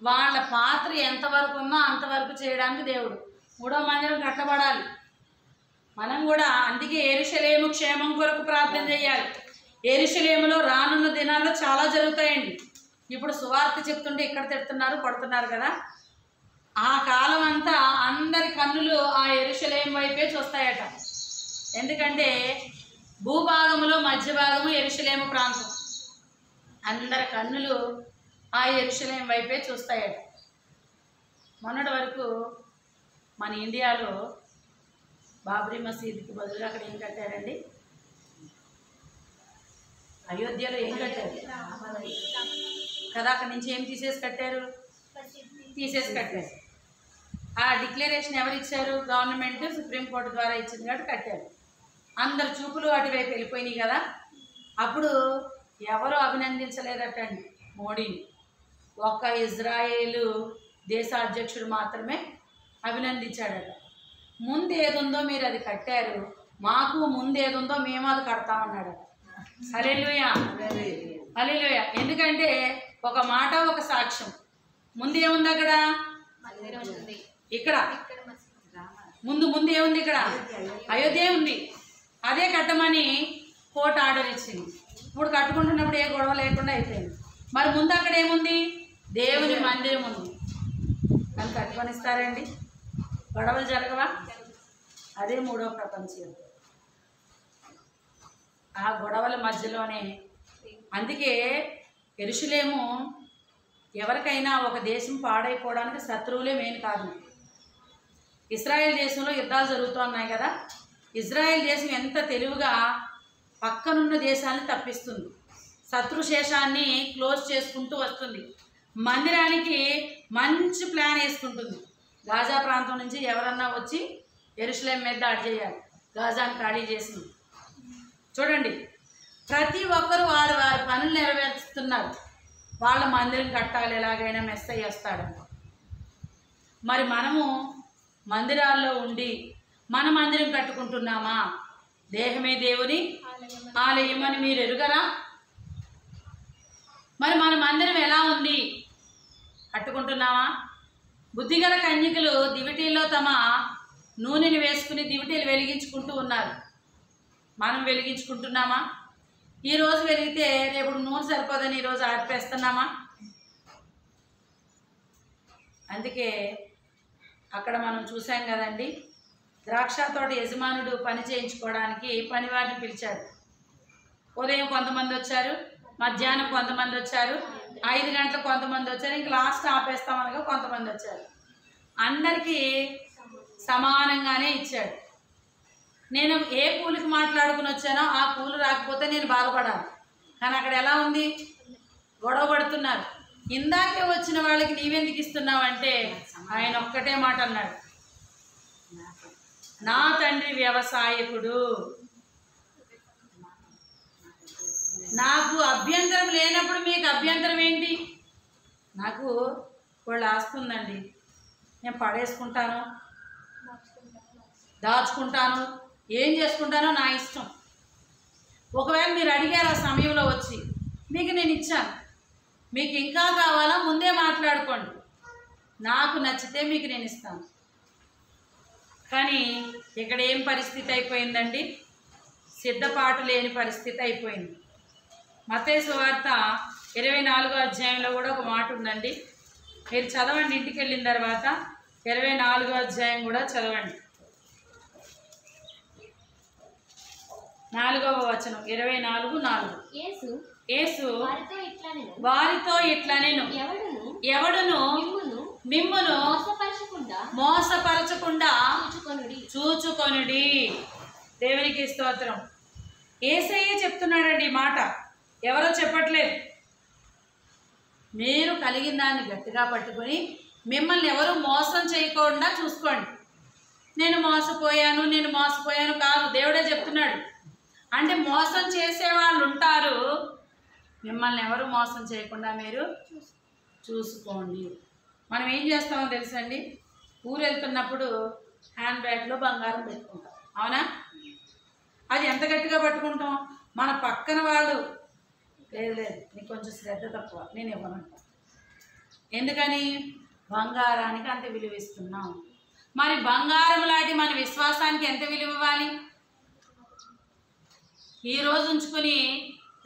వాళ్ళ పాత్ర ఎంతవరకు ఉందో అంతవరకు చేయడానికి దేవుడు 3వ మందిరం కట్టబడాలి. మనం కూడా అందుకే యెరూషలేము క్షేమం కొరకు ప్రార్థన చేయాలి. యెరూషలేములో రానున్న దినాల్లో చాలా జరుగుతాయండి. ఇప్పుడు సువార్త చెప్తుంటే ఇక్కడ తిడుతున్నారు, కొడుతున్నారు కదా. ఆ కాలం అంతా అందరి కన్నులు ఆ యెరూషలేము వైపే చూస్తాయట. ఎందుకంటే భూభాగంలో మధ్య భాగము యెరూషలేము ప్రాంతం, అందరి కన్నులు ఆ యెరూషలేము వైపే చూస్తాయట. మొన్నటి వరకు మన ఇండియాలో బాబ్రీ మసీద్కి బదులుగా అక్కడ ఏం కట్టారండి? అయోధ్యలో ఏం కట్టారు కదా. అక్కడి నుంచి ఏం తీసేసి కట్టారు? ఆ డిక్లరేషన్ ఎవరు ఇచ్చారు? గవర్నమెంట్, సుప్రీంకోర్టు ద్వారా ఇచ్చింది కాబట్టి కట్టారు. అందరు చూపులు అటువైపు వెళ్ళిపోయినాయి కదా. అప్పుడు ఎవరు అభినందించలేదటండి మోడీని. ఒక్క ఇజ్రాయేలు దేశాధ్యక్షుడు మాత్రమే అభినందించాడట. ముందు ఏదుందో మీరు అది కట్టారు, మాకు ముందు ఏదుందో మేము అది కడతామన్నాడట. హల్లెలూయా, హల్లెలూయా. ఎందుకంటే ఒక మాట ఒక సాక్ష్యం. ముందు ఏముంది అక్కడ? ఇక్కడ ముందు ఏముంది? ఇక్కడ అయోధ్య ఉంది. అదే కట్టమని కోర్టు ఆర్డర్ ఇచ్చింది. ఇప్పుడు కట్టుకుంటున్నప్పుడు ఏ గొడవ లేకుండా అయిపోయింది. మరి ముందు అక్కడ ఏముంది? దేవుని మందిరం ఉంది. అని కట్టుకొనిస్తారండి? గొడవలు జరగవా? అదే 3వ ప్రపంచ యుద్ధం. ఆ గొడవల మధ్యలోనే. అందుకే యెరూషలేము ఎవరికైనా ఒక దేశం పాడైపోవడానికి శత్రువులే మెయిన్ కారణం. ఇజ్రాయెల్ దేశంలో యుద్ధాలు జరుగుతూ ఉన్నాయి కదా. ఇజ్రాయెల్ దేశం ఎంత తెలివిగా పక్కనున్న దేశాలను తప్పిస్తుంది, శత్రుశేషాన్ని క్లోజ్ చేసుకుంటూ వస్తుంది. మందిరానికి మంచి ప్లాన్ వేసుకుంటుంది. గాజా ప్రాంతం నుంచి ఎవరన్నా వచ్చి యెరూషలేం మీద దాడి చేయాలి, గాజాను ఖాళీ చేసింది. చూడండి, ప్రతి ఒక్కరు వారి పనులు నెరవేరుస్తున్నారు. వాళ్ళ మందిరం కట్టాలి, ఎలాగైనా మెస్సయ్య వస్తాడని. మరి మనము మందిరాల్లో ఉండి మన మందిరం కట్టుకుంటున్నామా? దేహమే దేవుని ఆలయం అని మీరు ఎరుగరా? మరి మన మందిరం ఎలా ఉంది? కట్టుకుంటున్నామా? బుద్ధిగల కన్యకలు దివిటీల్లో తమ నూనెని వేసుకుని దివిటీలు వెలిగించుకుంటూ ఉన్నారు. మనం వెలిగించుకుంటున్నామా? ఈరోజు వెలిగితే రేపు నూనె సరిపోదని ఈరోజు ఆర్పేస్తున్నామా? అందుకే అక్కడ మనం చూసాం కదండి, ద్రాక్ష తోట యజమానుడు పని చేయించుకోవడానికి పనివారిని పిలిచాడు. ఉదయం కొంతమంది వచ్చారు, మధ్యాహ్నం కొంతమంది వచ్చారు, 5 గంటలకు కొంతమంది వచ్చారు, ఇంక లాస్ట్ ఆపేస్తామనగా కొంతమంది వచ్చారు. అందరికీ సమానంగానే ఇచ్చాడు. నేను ఏ కూలికి మాట్లాడుకుని వచ్చానో ఆ కూలి రాకపోతే నేను బాధపడాలి. కానీ అక్కడ ఎలా ఉంది? గొడవ పడుతున్నారు. ఇందాకే వచ్చిన వాళ్ళకి నీవెందుకు ఇస్తున్నావు అంటే ఆయన ఒక్కటే మాట అన్నాడు, నా తండ్రి వ్యవసాయకుడు, నాకు అభ్యంతరం లేనప్పుడు మీకు అభ్యంతరం ఏంటి? నాకు వాళ్ళు ఆస్తుందండి, నేను పడేసుకుంటాను, దాచుకుంటాను, ఏం చేసుకుంటానో నా ఇష్టం. ఒకవేళ మీరు అడిగారు ఆ సమయంలో వచ్చి, మీకు నేను ఇచ్చాను, మీకు ఇంకా కావాలా ముందే మాట్లాడుకోండి, నాకు నచ్చితే మీకు నేను ఇస్తాను. కానీ ఇక్కడ ఏం పరిస్థితి అయిపోయిందండి? సిద్ధపాటు లేని పరిస్థితి అయిపోయింది. మత్తయి సువార్త 24వ అధ్యాయంలో కూడా ఒక మాట ఉందండి, మీరు చదవండి. ఇంటికి వెళ్ళిన తర్వాత 24వ అధ్యాయం కూడా చదవండి. 4వ వచనం 24:4. యేసు వారితో ఇట్లా నేను ఎవడును మిమ్మును మోసపరచకుండా చూచుకొనుడి. దేవునికి స్తోత్రం. యేసయ్యే చెప్తున్నాడండి ఈ మాట, ఎవరో చెప్పట్లేదు. మీరు కలిగిన దాన్ని గట్టిగా పట్టుకొని మిమ్మల్ని ఎవరు మోసం చేయకుండా చూసుకోండి. నేను మోసపోయాను కాదు, దేవుడే చెప్తున్నాడు. అంటే మోసం చేసే వాళ్ళు ఉంటారు, మిమ్మల్ని ఎవరు మోసం చేయకుండా మీరు చూసుకోండి. మనం ఏం చేస్తామో తెలుసండి, ఊరు వెళ్తున్నప్పుడు హ్యాండ్ బ్యాగ్లో బంగారం పెట్టుకుంటాం, అవునా? అది ఎంత గట్టిగా పట్టుకుంటాం. మన పక్కన వాళ్ళు లేదు నీకు కొంచెం శ్రద్ధ తక్కువ, నేను ఇవ్వనంట. ఎందుకని? బంగారానికి అంత విలువ ఇస్తున్నాం. మరి బంగారం లాంటి మన విశ్వాసానికి ఎంత విలువ ఇవ్వాలి? ఈరోజు ఉంచుకొని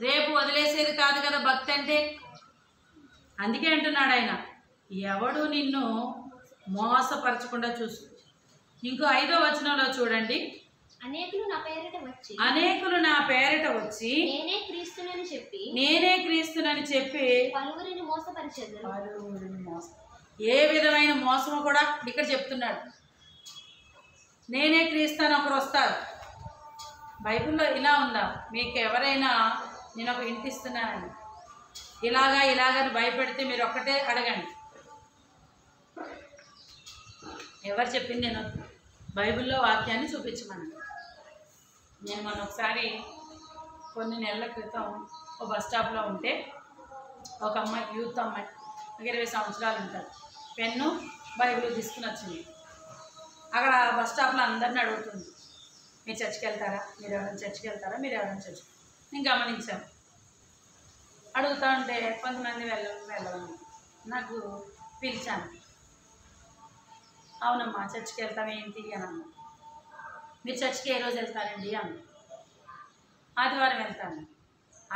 రేపు వదిలేసేది కాదు కదా భక్తి అంటే. అందుకే అంటున్నాడు ఆయన, ఎవడు నిన్ను మోసపరచకుండా చూసు. ఇంకో 5వ వచనంలో చూడండి, అనేకులు నా పేరిట వచ్చి నేనే క్రీస్తునని చెప్పి పలువురిని మోసపరిచెదరు. ఏ విధమైన మోసము కూడా ఇక్కడ చెప్తున్నాడు. నేనే క్రీస్తు అని ఒకరు వస్తారు. బైబిల్లో ఇలా ఉందా? మీకు ఎవరైనా నేను ఒక ఇంటి ఇస్తున్నానని ఇలాగని భయపెడితే మీరు ఒక్కటే అడగండి, ఎవరు చెప్పింది నేను బైబిల్లో వాక్యాన్ని చూపించమని. నేను మొన్న ఒకసారి కొన్ని నెలల క్రితం ఒక బస్ స్టాప్లో ఉంటే ఒక అమ్మాయి, యూత్ అమ్మాయి, 20 సంవత్సరాలు ఉంటారు, పెన్ను బైబిల్ తీసుకుని వచ్చింది. అక్కడ బస్ స్టాప్లో అందరిని అడుగుతుంది, మీరు చర్చికి వెళ్తారా, మీరు ఎవరైనా చర్చికి వెళ్తారా, మీరు ఎవరైనా చర్చి. నేను గమనించాను, అడుగుతూ ఉంటే కొంతమంది వెళ్ళమని నాకు పిలిచాను. అవునమ్మా చర్చికి వెళ్తాం ఏంటి అని అన్నా. మీరు చర్చికి ఏ రోజు వెళ్తారండి అన్న. ఆదివారం వెళ్తాను.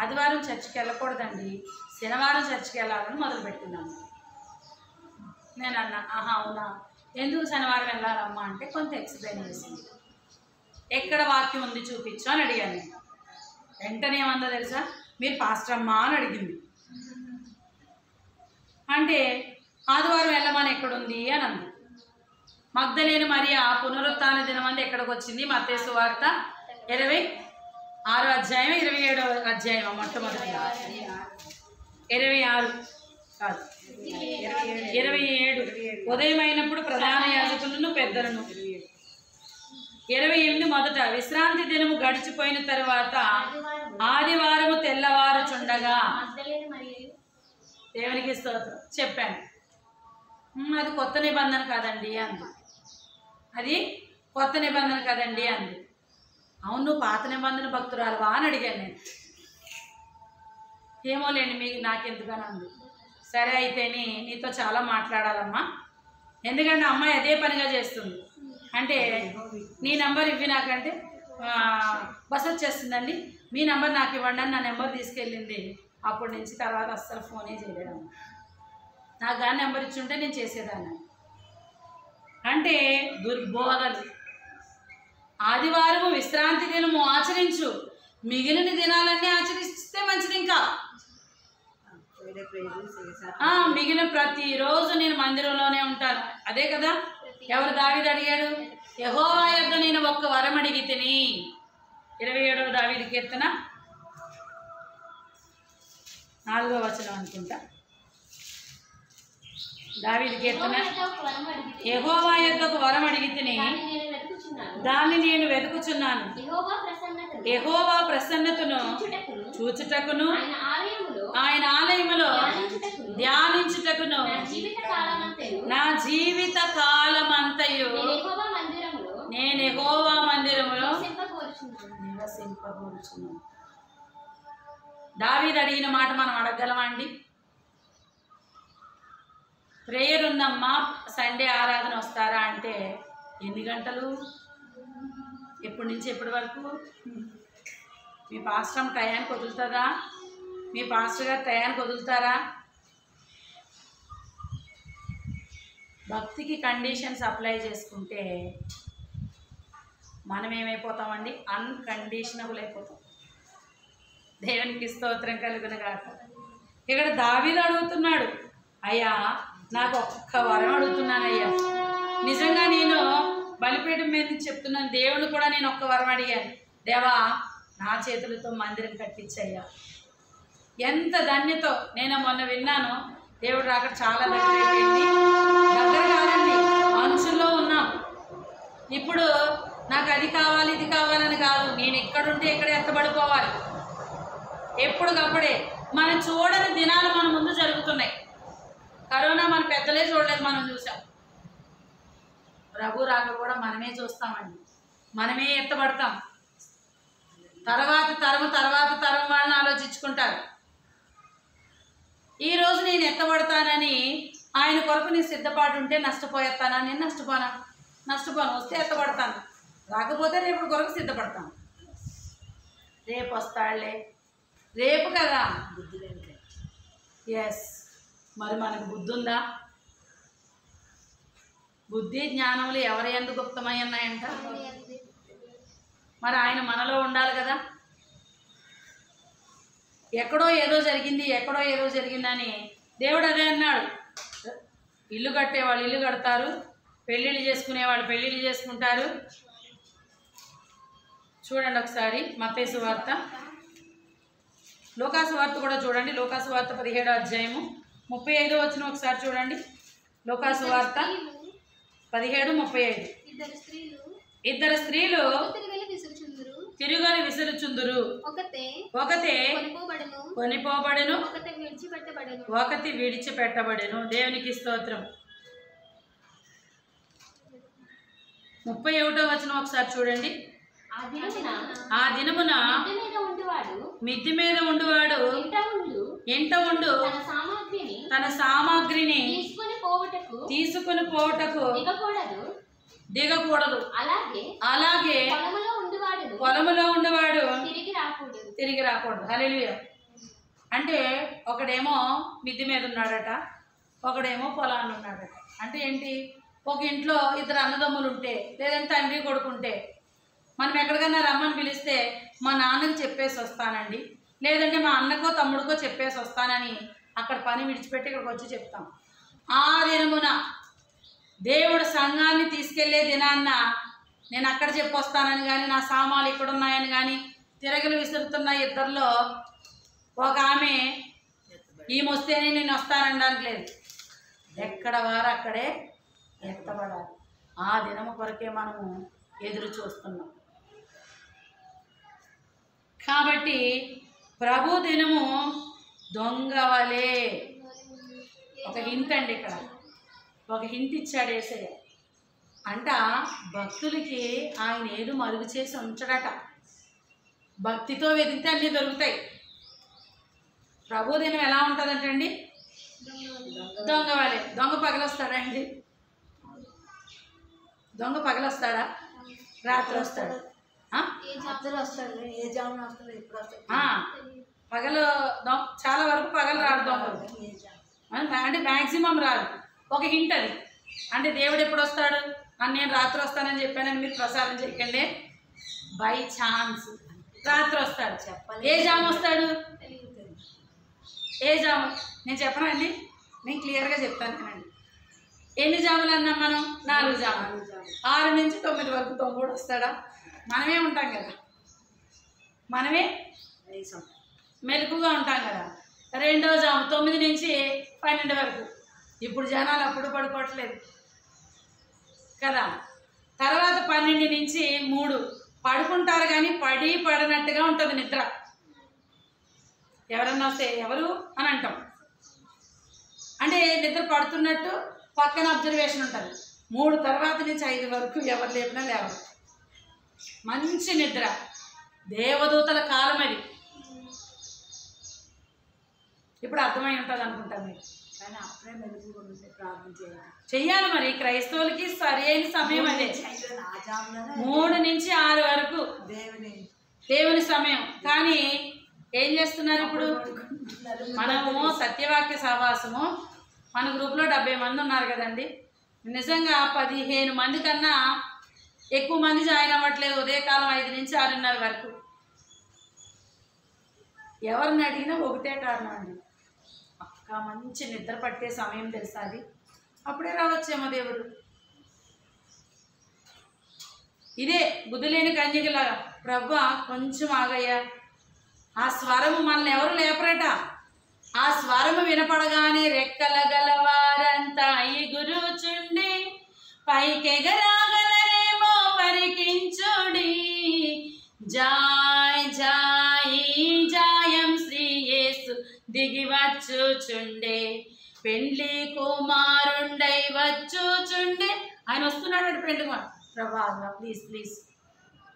ఆదివారం చర్చికి వెళ్ళకూడదండి, శనివారం చర్చికి వెళ్ళాలని మొదలుపెట్టినాను. నేను అన్నా, ఆహా అవునా, ఎందుకు శనివారం వెళ్ళాలమ్మా అంటే కొంత ఎక్స్ప్లెయిన్ చేసింది. ఎక్కడ వాక్యం ఉంది చూపించు అని అడిగాను నేను. వెంటనే ఏమందో తెలుసా, మీరు పాస్టర్ అమ్మా అని అడిగింది. అంటే ఆదివారం వెళ్ళమని ఎక్కడుంది అని అంది. మగ్దలేని మరియ పునరుత్థాన దినమంది ఎక్కడికి వచ్చింది? మత్తయి సువార్త 26వ అధ్యాయం 27వ అధ్యాయం మొట్టమొదటి 26 కాదు 27. ఉదయం అయినప్పుడు ప్రధాన యాజకులను పెద్దలను. 28 మొదట విశ్రాంతి దినము గడిచిపోయిన తర్వాత ఆదివారము తెల్లవారుచుండగా. దేవునికి స్తోత్రం. చెప్పాను, అది కొత్త నిబంధన కాదండి అంది. అది కొత్త నిబంధన కదండి అంది. అవును, నువ్వు పాత నిబంధన భక్తురాలువా అని అడిగాను నేను. ఏమోలేండి మీకు నాకెందుకని అంది. సరే అయితేనే నీతో చాలా మాట్లాడాలమ్మా, ఎందుకంటే అమ్మాయి అదే పనిగా చేస్తుంది. అంటే నీ నెంబర్ ఇవ్వి నాకంటే బస్ వచ్చేస్తుందండి, మీ నెంబర్ నాకు ఇవ్వండి అని నా నెంబర్ తీసుకెళ్ళింది. అప్పటి నుంచి తర్వాత అస్సలు ఫోనే చేయలేదమ్మా. నాకు కానీ నెంబర్ ఇచ్చుంటే నేను చేసేదాన్ని. అంటే దుర్బోధలు. ఆదివారము విశ్రాంతి దినము ఆచరించు, మిగిలిన దినాలన్నీ ఆచరిస్తే మంచిది. ఇంకా మిగిలిన ప్రతిరోజు నేను మందిరంలోనే ఉంటాను. అదే కదా ఎవరు దావీదు అడిగాడు, యెహోవా యొద్ద నేను ఒక్క వరం అడిగి తిని. 27వ దావీదు కీర్తన 4వ వచనం అనుకుంటా. దావీదు కీర్తన, యెహోవా యొద్ద ఒక వరం అడిగి తిని దాన్ని నేను వెతుకుచున్నాను, యెహోవా ప్రసన్నతను చూచుటకును ఆయన ఆలయములో ధ్యానించుటకును నా జీవిత కాలమంతయు నేను యెహోవా మందిరములో నివసింపగోరుచున్నాను. దావీదు అడిగిన మాట మనం అడగగలమా అండి? ప్రేయర్ ఉందమ్మా, సండే ఆరాధన వస్తారా అంటే ఎన్ని గంటలు, ఎప్పటి నుంచి ఎప్పటి వరకు? మీ పాస్టర్ టయానికి వదులుతుందా? మీ పాస్టర్ గారు టయానికి వదులుతారా? భక్తికి కండిషన్స్ అప్లై చేసుకుంటే మనం ఏమైపోతామండి? అన్కండిషనబుల్ అయిపోతాం. దేవునికి స్తోత్రం కలుగును గాక. ఇక్కడ దావీదు అడుగుతున్నాడు, అయ్యా నాకు ఒక్క వరం అడుగుతున్నానయ్యా. నిజంగా నేను బలిపీఠం మీద చెప్తున్నాను, దేవుడు కూడా నేను ఒక్క వరం అడిగాను, దేవా నా చేతులతో మందిరం కట్టించయ్యా. ఎంత ధన్యతో నేను మొన్న విన్నాను, దేవుడు రాక చాలా దగ్గర అయిపోయింది. దగ్గర కాదండి, అంచుల్లో ఉన్నాం. ఇప్పుడు నాకు అది కావాలి ఇది కావాలని కాదు, నేను ఎక్కడుంటే ఇక్కడ ఎత్తబడిపోవాలి. ఎప్పటికప్పుడే మనం చూడని దినాలు మన ముందు జరుగుతున్నాయి. కరోనా మన పెద్దలే చూడలేదు, మనం చూసాం. ప్రభు రాక కూడా మనమే చూస్తామండి, మనమే ఎత్తబడతాం. తర్వాత తరం వాళ్ళని ఆలోచించుకుంటారు. ఈరోజు నేను ఎత్తబడతానని ఆయన కొరకు నేను సిద్ధపాటు ఉంటే నష్టపోయేస్తానా? నేను నష్టపోను. వస్తే ఎత్తబడతాను, రాకపోతే రేపు కొరకు సిద్ధపడతాను. రేపు వస్తాడులే, రేపు కదా బుద్ధి లేదు. ఎస్, మరి మనకు బుద్ధి ఉందా? బుద్ధి జ్ఞానములు ఎవరి యందు గుప్తమై ఉన్నాయంట? మరి ఆయన మనలో ఉండాలి కదా. ఎక్కడో ఏదో జరిగిందని దేవుడు అదే అన్నాడు. ఇల్లు కట్టేవాళ్ళు ఇల్లు కడతారు, పెళ్ళిళ్ళు చేసుకునేవాళ్ళు పెళ్ళిళ్ళు చేసుకుంటారు. చూడండి ఒకసారి మత్తయి సువార్త, లూకాసు వార్త కూడా చూడండి. లూకాసు వార్త 17వ అధ్యాయము 35వ వచనం ఒకసారి చూడండి. లూకాసు వార్త 17:35. ఇద్దరు స్త్రీలు తిరుగలి విసురుచుందురు, ఒకతే కొనిపోబడెను, ఒకటి విడిచిపెట్టబడెను. దేవునికి స్తోత్రం. 31వ వచనం ఒకసారి చూడండి. ఆ దినమున మిద్ది మీద ఉండువాడు ఎంట ఉండు తన సామాగ్రిని తీసుకుని పోవుటకు దిగకూడదు. అలాగే పొలములో ఉండేవాడు తిరిగి రాకూడదు. హల్లెలూయా. అంటే ఒకడేమో మిద్ది మీద ఉన్నాడట, ఒకడేమో పొలాన్ని ఉన్నాడట. అంటే ఏంటి? ఒక ఇంట్లో ఇద్దరు అన్నదమ్ములు ఉంటే, లేదంటే తండ్రి కొడుకుంటే, మనం ఎక్కడికైనా రమ్మని పిలిస్తే మా నాన్నకి చెప్పేసి వస్తానండి, లేదంటే మా అన్నకో తమ్ముడికో చెప్పేసి వస్తానని అక్కడ పని విడిచిపెట్టి ఇక్కడికి వచ్చి చెప్తాం. ఆ దినమున దేవుడు సంఘాన్ని తీసుకెళ్లే దినాన్న నేను అక్కడ చెప్పొస్తానని కానీ, నా సామాన్లు ఇక్కడ ఉన్నాయని కానీ, తిరగలు విసురుతున్న ఇద్దరిలో ఒక ఆమె ఈమె వస్తేనే నేను వస్తానడానికి లేదు. ఎక్కడ వారు అక్కడే ఎత్తబడాలి. ఆ దినము కొరకే మనము ఎదురు చూస్తున్నాం. కాబట్టి ప్రభు దినము దొంగవలే. ఒక హింట్ అండి, ఇక్కడ ఒక హింట్ ఇచ్చాడు యేసయ్య. అంట భక్తులకి ఆయన ఏదో మరుగు చేసి ఉంచడట. భక్తితో వెతికితే అన్నీ దొరుకుతాయి. ప్రభు దినం ఎలా ఉంటుందంటండి? దొంగవలే. దొంగ పగలొస్తాడా అండి? దొంగ పగలొస్తాడా? రాత్రి వస్తాడు. పగలు చాలా వరకు పగలు రాడు దొంగలు, అంటే మ్యాక్సిమం రాదు. ఒక హింట్ అది. అంటే దేవుడు ఎప్పుడు వస్తాడు అని నేను రాత్రి వస్తానని చెప్పానని మీరు ప్రసారం చేయకండి. బై ఛాన్స్ రాత్రి వస్తాడు. ఏ జాము వస్తాడు? ఏ జాము నేను చెప్పనండి, నేను క్లియర్గా చెప్తాను కనండి. ఎన్ని జాములు అన్నాం మనం? 4 జాములు. 6 నుంచి 9 వరకు దొంగడు వస్తాడా? మనమే ఉంటాం కదా, మనమే మెలకుగా ఉంటాం కదా. 2వ జాము 9 నుంచి 12 వరకు. ఇప్పుడు జనాలు అప్పుడు పడుకోవట్లేదు కదా. తర్వాత 12 నుంచి 3 పడుకుంటారు, కానీ పడినట్టుగా ఉంటుంది నిద్ర. ఎవరన్నా వస్తే ఎవరు అని అంటాం, అంటే నిద్ర పడుతున్నట్టు పక్కన అబ్జర్వేషన్ ఉంటుంది. 3 తర్వాత నుంచి 5 వరకు ఎవరు లేపినా లేవరు. మంచి నిద్ర, దేవదూతల కాలం అది. ఇప్పుడు అర్థమై ఉంటుంది అనుకుంటాం మీరు, కానీ అప్పుడే మెలుగు ప్రార్థన చెయ్యాలి. మరి క్రైస్తవులకి సరి అయిన సమయం అదే, 3 నుంచి 6 వరకు దేవుని సమయం. కానీ ఏం చేస్తున్నారు ఇప్పుడు? మనము సత్యవాక్య సహవాసము, మన గ్రూప్లో 70 మంది ఉన్నారు కదండి. నిజంగా 15 మంది కన్నా ఎక్కువ మంది జాయిన్ అవ్వట్లేదు ఉదయకాలం 5 నుంచి 6:30 వరకు. ఎవరిని అడిగినా ఒకటే కారణం అండి, అక్క మంచి నిద్ర పట్టే సమయం తెలుసా అది, అప్పుడే రావచ్చేమో దేవుడు. ఇదే బుద్ధి లేని కన్యకలాగా, ప్రభువా కొంచెం ఆగయ్యా. ఆ స్వరము మనల్ని ఎవరు లేపరట. ఆ స్వరము వినపడగానే రెక్కల గలవారంతా ఎగురుచుండి పైకెగరాగలరేమో పరికించుడి. జాయ్ జాయ్ జాయం శ్రీ యేసు దిగి వచ్చుచుండే, పెండ్లి కుమారుండై వచ్చుచుండే. ఆయన వస్తున్నాడు పెండ్లి కుమారు. ప్రభా ప్లీజ్ ప్లీజ్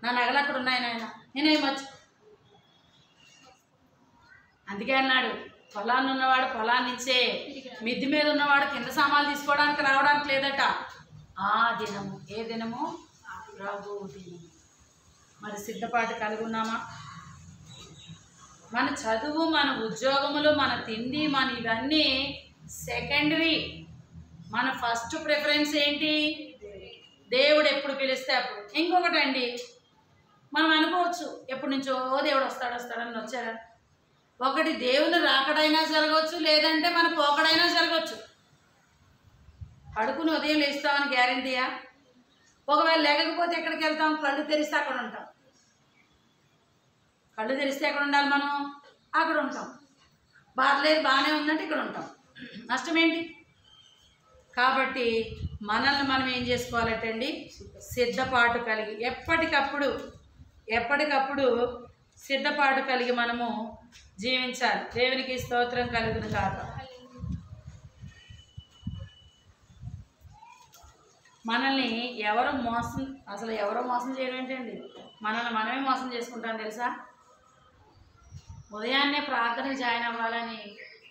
నా నగలు అక్కడ ఉన్నాయి నాయన, నేనేమొచ్చు. అందుకే అన్నాడు, పొలాన్ని ఉన్నవాడు పొలాన్ని ఇచ్చే, మిద్ది మీద ఉన్నవాడు కింద సామాన్లు తీసుకోవడానికి రావడానికి లేదట. ఆ దినము, ఏ దినము? ప్రభు దినము. మరి సిద్ధపాటు కలిగి ఉన్నామా? మన చదువు, మన ఉద్యోగములు, మన తిండి, మన ఇవన్నీ సెకండరీ. మన ఫస్ట్ ప్రిఫరెన్స్ ఏంటి? దేవుడు ఎప్పుడు పిలిస్తే అప్పుడు. ఇంకొకటి అండి, మనం అనుకోవచ్చు ఎప్పటి నుంచో దేవుడు వస్తాడని వచ్చారా. ఒకటి దేవుని రాకడైనా జరగవచ్చు, లేదంటే మన పోకడైనా జరగవచ్చు. పడుకుని ఉదయం లేస్తామని గ్యారంటీయా? ఒకవేళ లేకపోతే ఎక్కడికి వెళ్తాం? కళ్ళు తెరిస్తే అక్కడ ఉంటాం. కళ్ళు తెరిస్తే ఎక్కడ ఉండాలి మనం? అక్కడ ఉంటాం. బాధలేదు, బాగానే ఉందంటే ఇక్కడ ఉంటాం. నష్టం ఏంటి? కాబట్టి మనల్ని మనం ఏం చేసుకోవాలటండి? సిద్ధపాటు కలిగి ఎప్పటికప్పుడు సిద్ధపాటు కలిగి మనము జీవించాలి. దేవునికి స్తోత్రం కలుగును కాక. మనల్ని ఎవరో మోసం చేయడం ఏంటండి? మనల్ని మనమే మోసం చేసుకుంటాం తెలుసా. ఉదయాన్నే ప్రార్థనకు జాయిన్ అవ్వాలని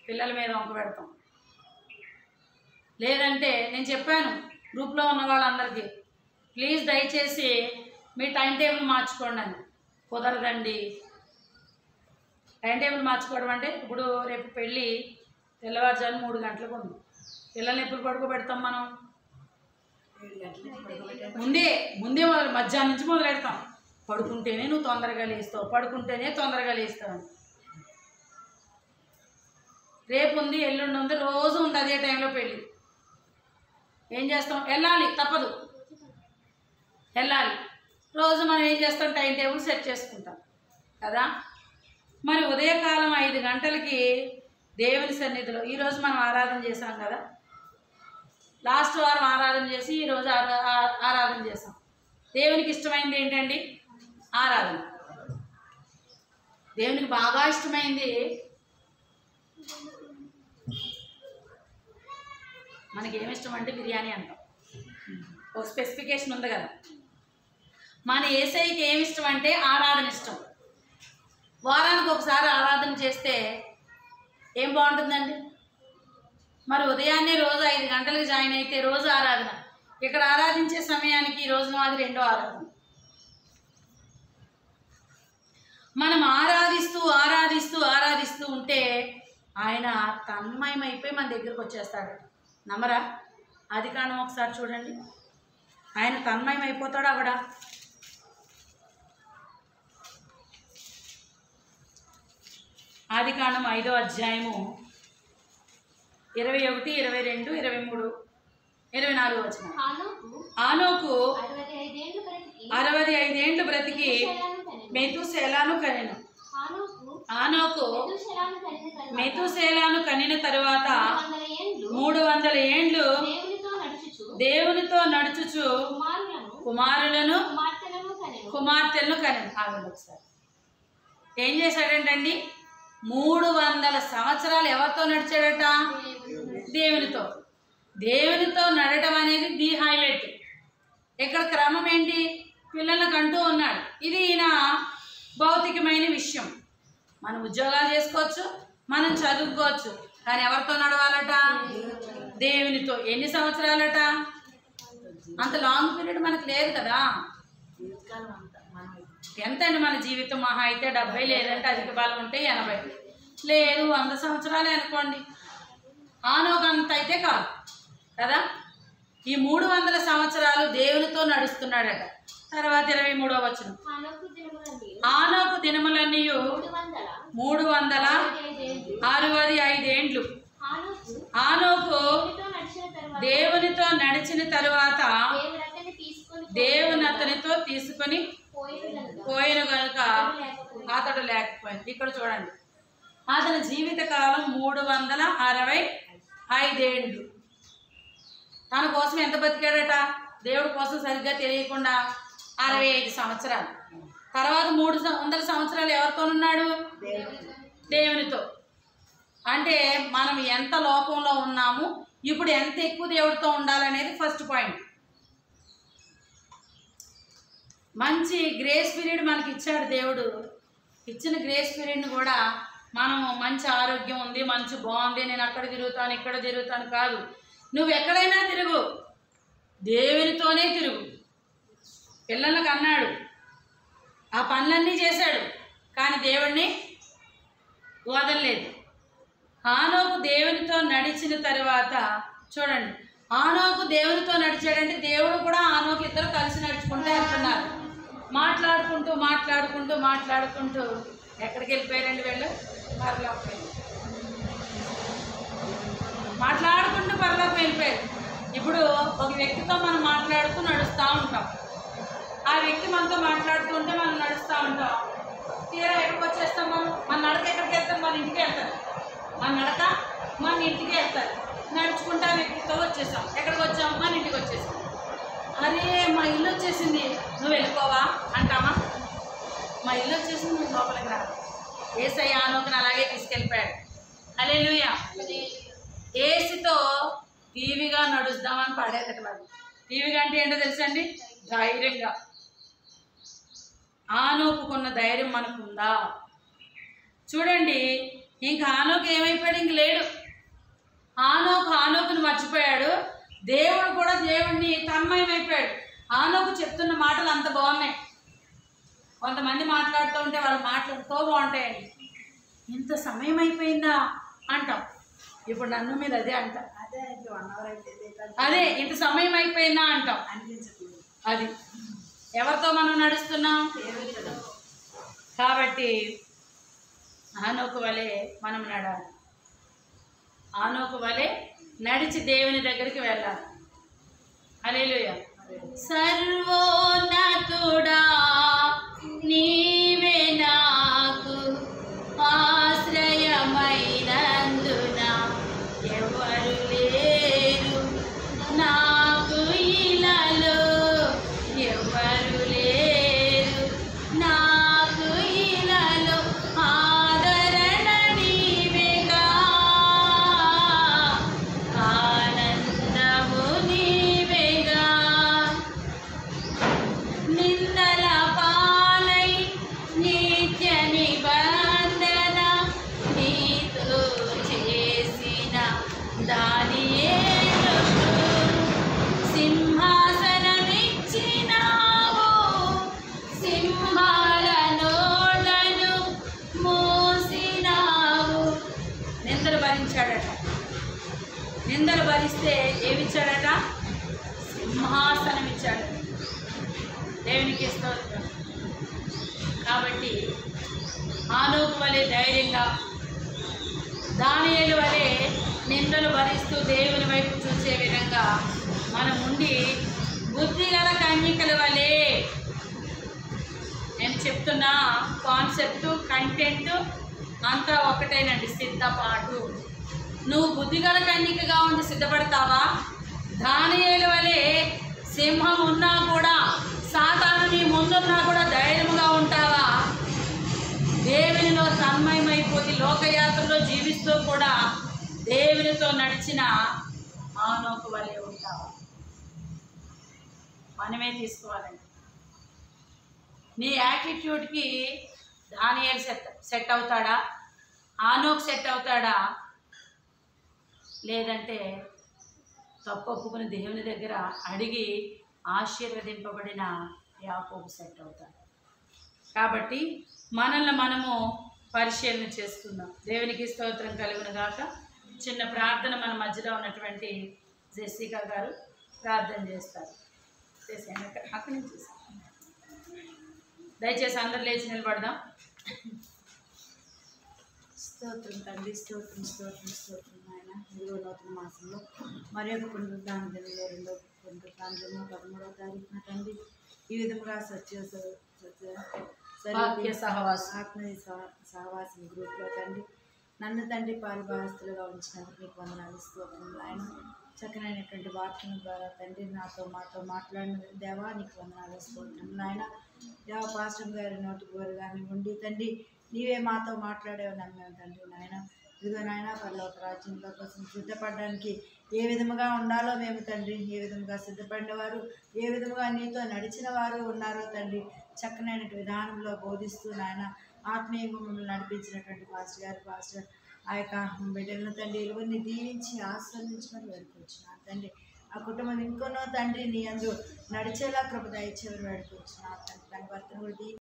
పిల్లల మీద వంక పెడతాం. లేదంటే నేను చెప్పాను గ్రూప్లో ఉన్న వాళ్ళందరికీ, ప్లీజ్ దయచేసి మీ టైం టేబుల్ మార్చుకోండి అని. కుదరదండి. టైం టేబుల్ మార్చుకోవడం అంటే, ఇప్పుడు రేపు పెళ్ళి తెల్లవారుజాము 3 గంటలకు ఉంది. పిల్లల్ని ఎప్పుడు పడుకోబెడతాం మనం? 7 గంటలకు పడుకోబెట్టాం. ముందే మధ్యాహ్నం నుంచి మొదలు పెడతాం. పడుకుంటేనే నువ్వు తొందరగా లేస్తావు, పడుకుంటేనే తొందరగా లేస్తావు. రేపు ఉంది, ఎల్లుండి ఉంది, రోజు ఉంది అదే టైంలో పెళ్ళి. ఏం చేస్తాం? వెళ్ళాలి, తప్పదు, వెళ్ళాలి. రోజు మనం ఏం చేస్తాం? టైం టేబుల్ సెట్ చేసుకుంటాం కదా. మరి ఉదయకాలం 5 గంటలకి దేవుని సన్నిధిలో, ఈరోజు మనం ఆరాధన చేసాం కదా, లాస్ట్ వారం ఆరాధన చేసి ఈరోజు ఆరాధన చేసాం. దేవునికి ఇష్టమైంది ఏంటండి? ఆరాధన. దేవునికి బాగా ఇష్టమైంది, మనకి ఏమిష్టం అంటే బిర్యానీ అంటాం. ఒక స్పెసిఫికేషన్ ఉంది కదా. మన యేసయ్యకి ఏమిష్టం అంటే ఆరాధన ఇష్టం. వారానికి ఒకసారి ఆరాధన చేస్తే ఏం బాగుంటుందండి? మరి ఉదయాన్నే రోజు 5 గంటలకు జాయిన్ అయితే రోజు ఆరాధన. ఇక్కడ ఆరాధించే సమయానికి ఈ రోజున మాది 2వ ఆరాధన. మనం ఆరాధిస్తూ ఉంటే ఆయన తన్మయమైపోయి మన దగ్గరకు వచ్చేస్తాడు. నమ్మరా? ఆదికాండం ఒకసారి చూడండి. ఆయన తన్మయం అయిపోతాడు అక్కడ. ఆదికాండం 5వ అధ్యాయము 21, 22, 23, 24 వచనం. ఆనోకు 65 ఏండ్లు బ్రతికి మెతూషెలను కనెను. ఆనోకు మెతూషెలను కనిన తరువాత 300 ఏండ్లు దేవునితో నడుచుచు కుమారులను కుమార్తెలను కనెను. ఆగండి ఒకసారి. ఏం చేశాడంటండి? 300 సంవత్సరాలు ఎవరితో నడిచాడట? దేవునితో. దేవునితో నడటం అనేది ది హైలైట్. ఇక్కడ క్రమం ఏంటి? పిల్లలకు అంటూ ఉన్నాడు. ఇది ఈయన భౌతికమైన విషయం. మనం ఉద్యోగాలు చేసుకోవచ్చు, మనం చదువుకోవచ్చు, కానీ ఎవరితో నడవాలట? దేవునితో. ఎన్ని సంవత్సరాలట? అంత లాంగ్ పీరియడ్ మనకు లేదు కదా. ఎంత అండి మన జీవితం? మహా అయితే 70, లేదంటే అధిక బలం ఉంటే 80, లేదు 100 సంవత్సరాలే అనుకోండి. ఆనోకు అంత అయితే కాదు కదా. ఈ 300 సంవత్సరాలు దేవునితో నడుస్తున్నాడట. తర్వాత 23వ వచనం, ఆనోకు దినములన్నీ 365 ఏండ్లు. ఆనోకు దేవునితో నడిచిన తరువాత దేవుని అతనితో తీసుకొని పోయిన కనుక అతడు లేకపోయింది. ఇక్కడ చూడండి, అతని జీవిత కాలం 365 ఏండ్లు. తన కోసం ఎంత బతికాడట? దేవుడి కోసం సరిగ్గా తెలియకుండా 65 సంవత్సరాలు. తర్వాత 300 సంవత్సరాలు ఎవరితోనున్నాడు? దేవునితో. అంటే మనం ఎంత లోకంలో ఉన్నాము, ఇప్పుడు ఎంత ఎక్కువ దేవుడితో ఉండాలనేది ఫస్ట్ పాయింట్. మంచి గ్రేస్ పీరియడ్ మనకి ఇచ్చాడు దేవుడు. ఇచ్చిన గ్రేస్ పీరియడ్ని కూడా మనం మంచి ఆరోగ్యం ఉంది, మంచి బాగుంది, నేను అక్కడ తిరుగుతాను ఇక్కడ తిరుగుతాను కాదు. నువ్వు ఎక్కడైనా తిరుగు, దేవునితోనే తిరుగు. పిల్లలకు అన్నాడు, ఆ పనులన్నీ చేశాడు, కానీ దేవుణ్ణి వదలలేదు. ఆనోకు దేవునితో నడిచిన తరువాత చూడండి, ఆనోకు దేవునితో నడిచాడంటే దేవుడు కూడా ఆనోకు ఇద్దరు కలిసి నడుచుకుంటూ వెళ్తున్నారు. మాట్లాడుకుంటూ మాట్లాడుకుంటూ మాట్లాడుకుంటూ ఎక్కడికి వెళ్ళిపోయారండి వీళ్ళు? పరలోకం. మాట్లాడుకుంటూ పరలోకం వెళ్ళిపోయారు. ఇప్పుడు ఒక వ్యక్తితో మనం మాట్లాడుతూ నడుస్తూ ఉంటాం, ఆ వ్యక్తి మనతో మాట్లాడుతుంటే మనం నడుస్తూ ఉంటాం. తీరా ఎక్కడికి వచ్చేస్తాం? మన నడక ఎక్కడికి వెళ్తాం? మన ఇంటికి వెళ్తారు. మన నడక మన ఇంటికి వెళ్తారు. నడుచుకుంటూ ఆ వ్యక్తితో వచ్చేసాం. ఎక్కడికి వచ్చాం? మన ఇంటికి వచ్చేసాం. అరే మా ఇల్లు వచ్చేసింది, నువ్వు వెళ్ళిపోవా అంటామా? మా ఇల్లు వచ్చేసింది, నువ్వు లోపలికి రా. యేసయ్య ఆనోకుని అలాగే తీసుకెళ్ళిపోయాడు. హల్లెలూయా. యేసుతో టీవీగా నడుస్తామని పాడేదట వాళ్ళు. టీవీగా అంటే ఏంటో తెలుసండి? ధైర్యంగా. ఆనోకుకున్న ధైర్యం మనకుందా? చూడండి, ఇంక ఆనోకు ఏమైపోయాడు? ఇంక లేడు. ఆనోకుని మర్చిపోయాడు. దేవుడు కూడా దేవుడిని తన్మయమైపోయాడు. ఆనోకు చెప్తున్న మాటలు అంత బాగున్నాయి. కొంతమంది మాట్లాడుతూ ఉంటే వాళ్ళ మాటలు ఎంతో బాగుంటాయండి. ఇంత సమయం అయిపోయిందా అంటాం. ఇప్పుడు నన్ను మీరు అదే అంటారు, అదే ఇంత సమయం అయిపోయిందా అంటాం. అది ఎవరితో మనం నడుస్తున్నాం? కాబట్టి ఆనోకు వలె మనం నడాలి. ఆనోకు వలె నడిచి దేవుని దగ్గరికి వెళ్ళాలి. హల్లెలూయా. సర్వోన్నతుడా నీవే నాకు ఆశ్రయమైనందున ఎవరు లేరు నాకు ఇలాలో, ఎవరు లేరు నాకు ఇలాలో, ఆదరణ నీవేగా, ఆనందము నీవేగా. నిందల పాలై నిత్య నిబంధన నీతో చేసిన దానియేలుకు సింహాసనమిచ్చినావు, సింహాల నోళ్లను మోసినావు. నిందలు భరించాడట. నిందలు భరిస్తే ఏమిచ్చాడట? సింహాసనం ఇచ్చాడట. దేవునికి స్తోత్రం. కాబట్టి ఆనోకు వలె ధైర్యంగా, దానియేలు వలె నిందలు భరిస్తూ దేవుని వైపు చూసే విధంగా మనం ఉండి బుద్ధిగల కన్యకల వలె, నేను చెప్తున్న కాన్సెప్ట్ కంటెంట్ అంతా ఒకటేనండి, సిద్ధపాటు. నువ్వు బుద్ధిగల కన్యకగా ఉండి సిద్ధపడతావా? దానియేలు వలె సింహం ఉన్నా కూడా, సాతాను నీ ముందున్నా కూడా ధైర్యముగా ఉంటావా? దేవునిలో తన్మయమైపోయి లోకయాత్రలో జీవిస్తూ కూడా దేవునితో నడిచిన ఆనోకు వలె ఉంటావా? మనమే తీసుకోవాలండి. నీ యాటిట్యూడ్కి దానియేలు సెట్ అవుతాడా? ఆనోకు సెట్ అవుతాడా? లేదంటే తప్పు ఒప్పుకుని దేవుని దగ్గర అడిగి ఆశీర్వదింపబడిన యాకోబు సెట్ అవుతాడు. కాబట్టి మనల్ని మనము పరిశీలన చేసుకుందాం. దేవునికి స్తోత్రం కలుగును గాక. చిన్న ప్రార్థన మన మధ్యలో ఉన్నటువంటి జెసికా గారు ప్రార్థన చేస్తారు. చేసాను అక్కడి నుంచి దయచేసి అందరు లేచి నిలబడదాం. స్తోత్రం తండ్రి, స్తోత్రం స్తోత్రం స్తోత్రం నాయన. 2వ నూతన మాసంలో మరి యొక్క పునరుద్ధాన దినంలో 2వ పునరుద్ధాన దినం 13వ తారీఖున తండ్రి ఈ విధముగా ఆత్మీయ సహవాసం గ్రూప్లో తండ్రి నన్ను తండ్రి పాలుభాగస్తులుగా ఉంచినందుకు మీకు వందనాలు. స్తోత్రం ఆయన. చక్కనైనటువంటి వాక్యం ద్వారా తండ్రి మాతో మాట్లాడిన దేవా నీకు వందనాలు. స్తోత్రం నాయన. దేవ పాస్టర్ గారి నోటి గోరు కానీ ఉండి తండ్రి నీవే మాతో మాట్లాడేవి నమ్మాము తండ్రి నాయన. ఇదిగో నాయన పరలోక రాజ్యంలో కోసం సిద్ధపడడానికి ఏ విధముగా ఉండాలో మేము తండ్రి, ఏ విధముగా సిద్ధపడిన వారు, ఏ విధముగా నీతో నడిచిన వారు ఉన్నారో తండ్రి చక్కనైన విధానంలో బోధిస్తూ నాయన ఆత్మీయంగా మమ్మల్ని నడిపించినటువంటి పాస్టర్ ఆ యొక్క బిడ్డలను తండ్రి ఎవరిని దీవించి ఆస్వాదించమని వేడుకొచ్చున్నాను తండ్రి. ఆ కుటుంబం ఇంకొనో తండ్రి నీ అందు నడిచేలా కృప దయచేవని వేడుకొచ్చున్నాను తండ్రి. దాని భర్తను కూడా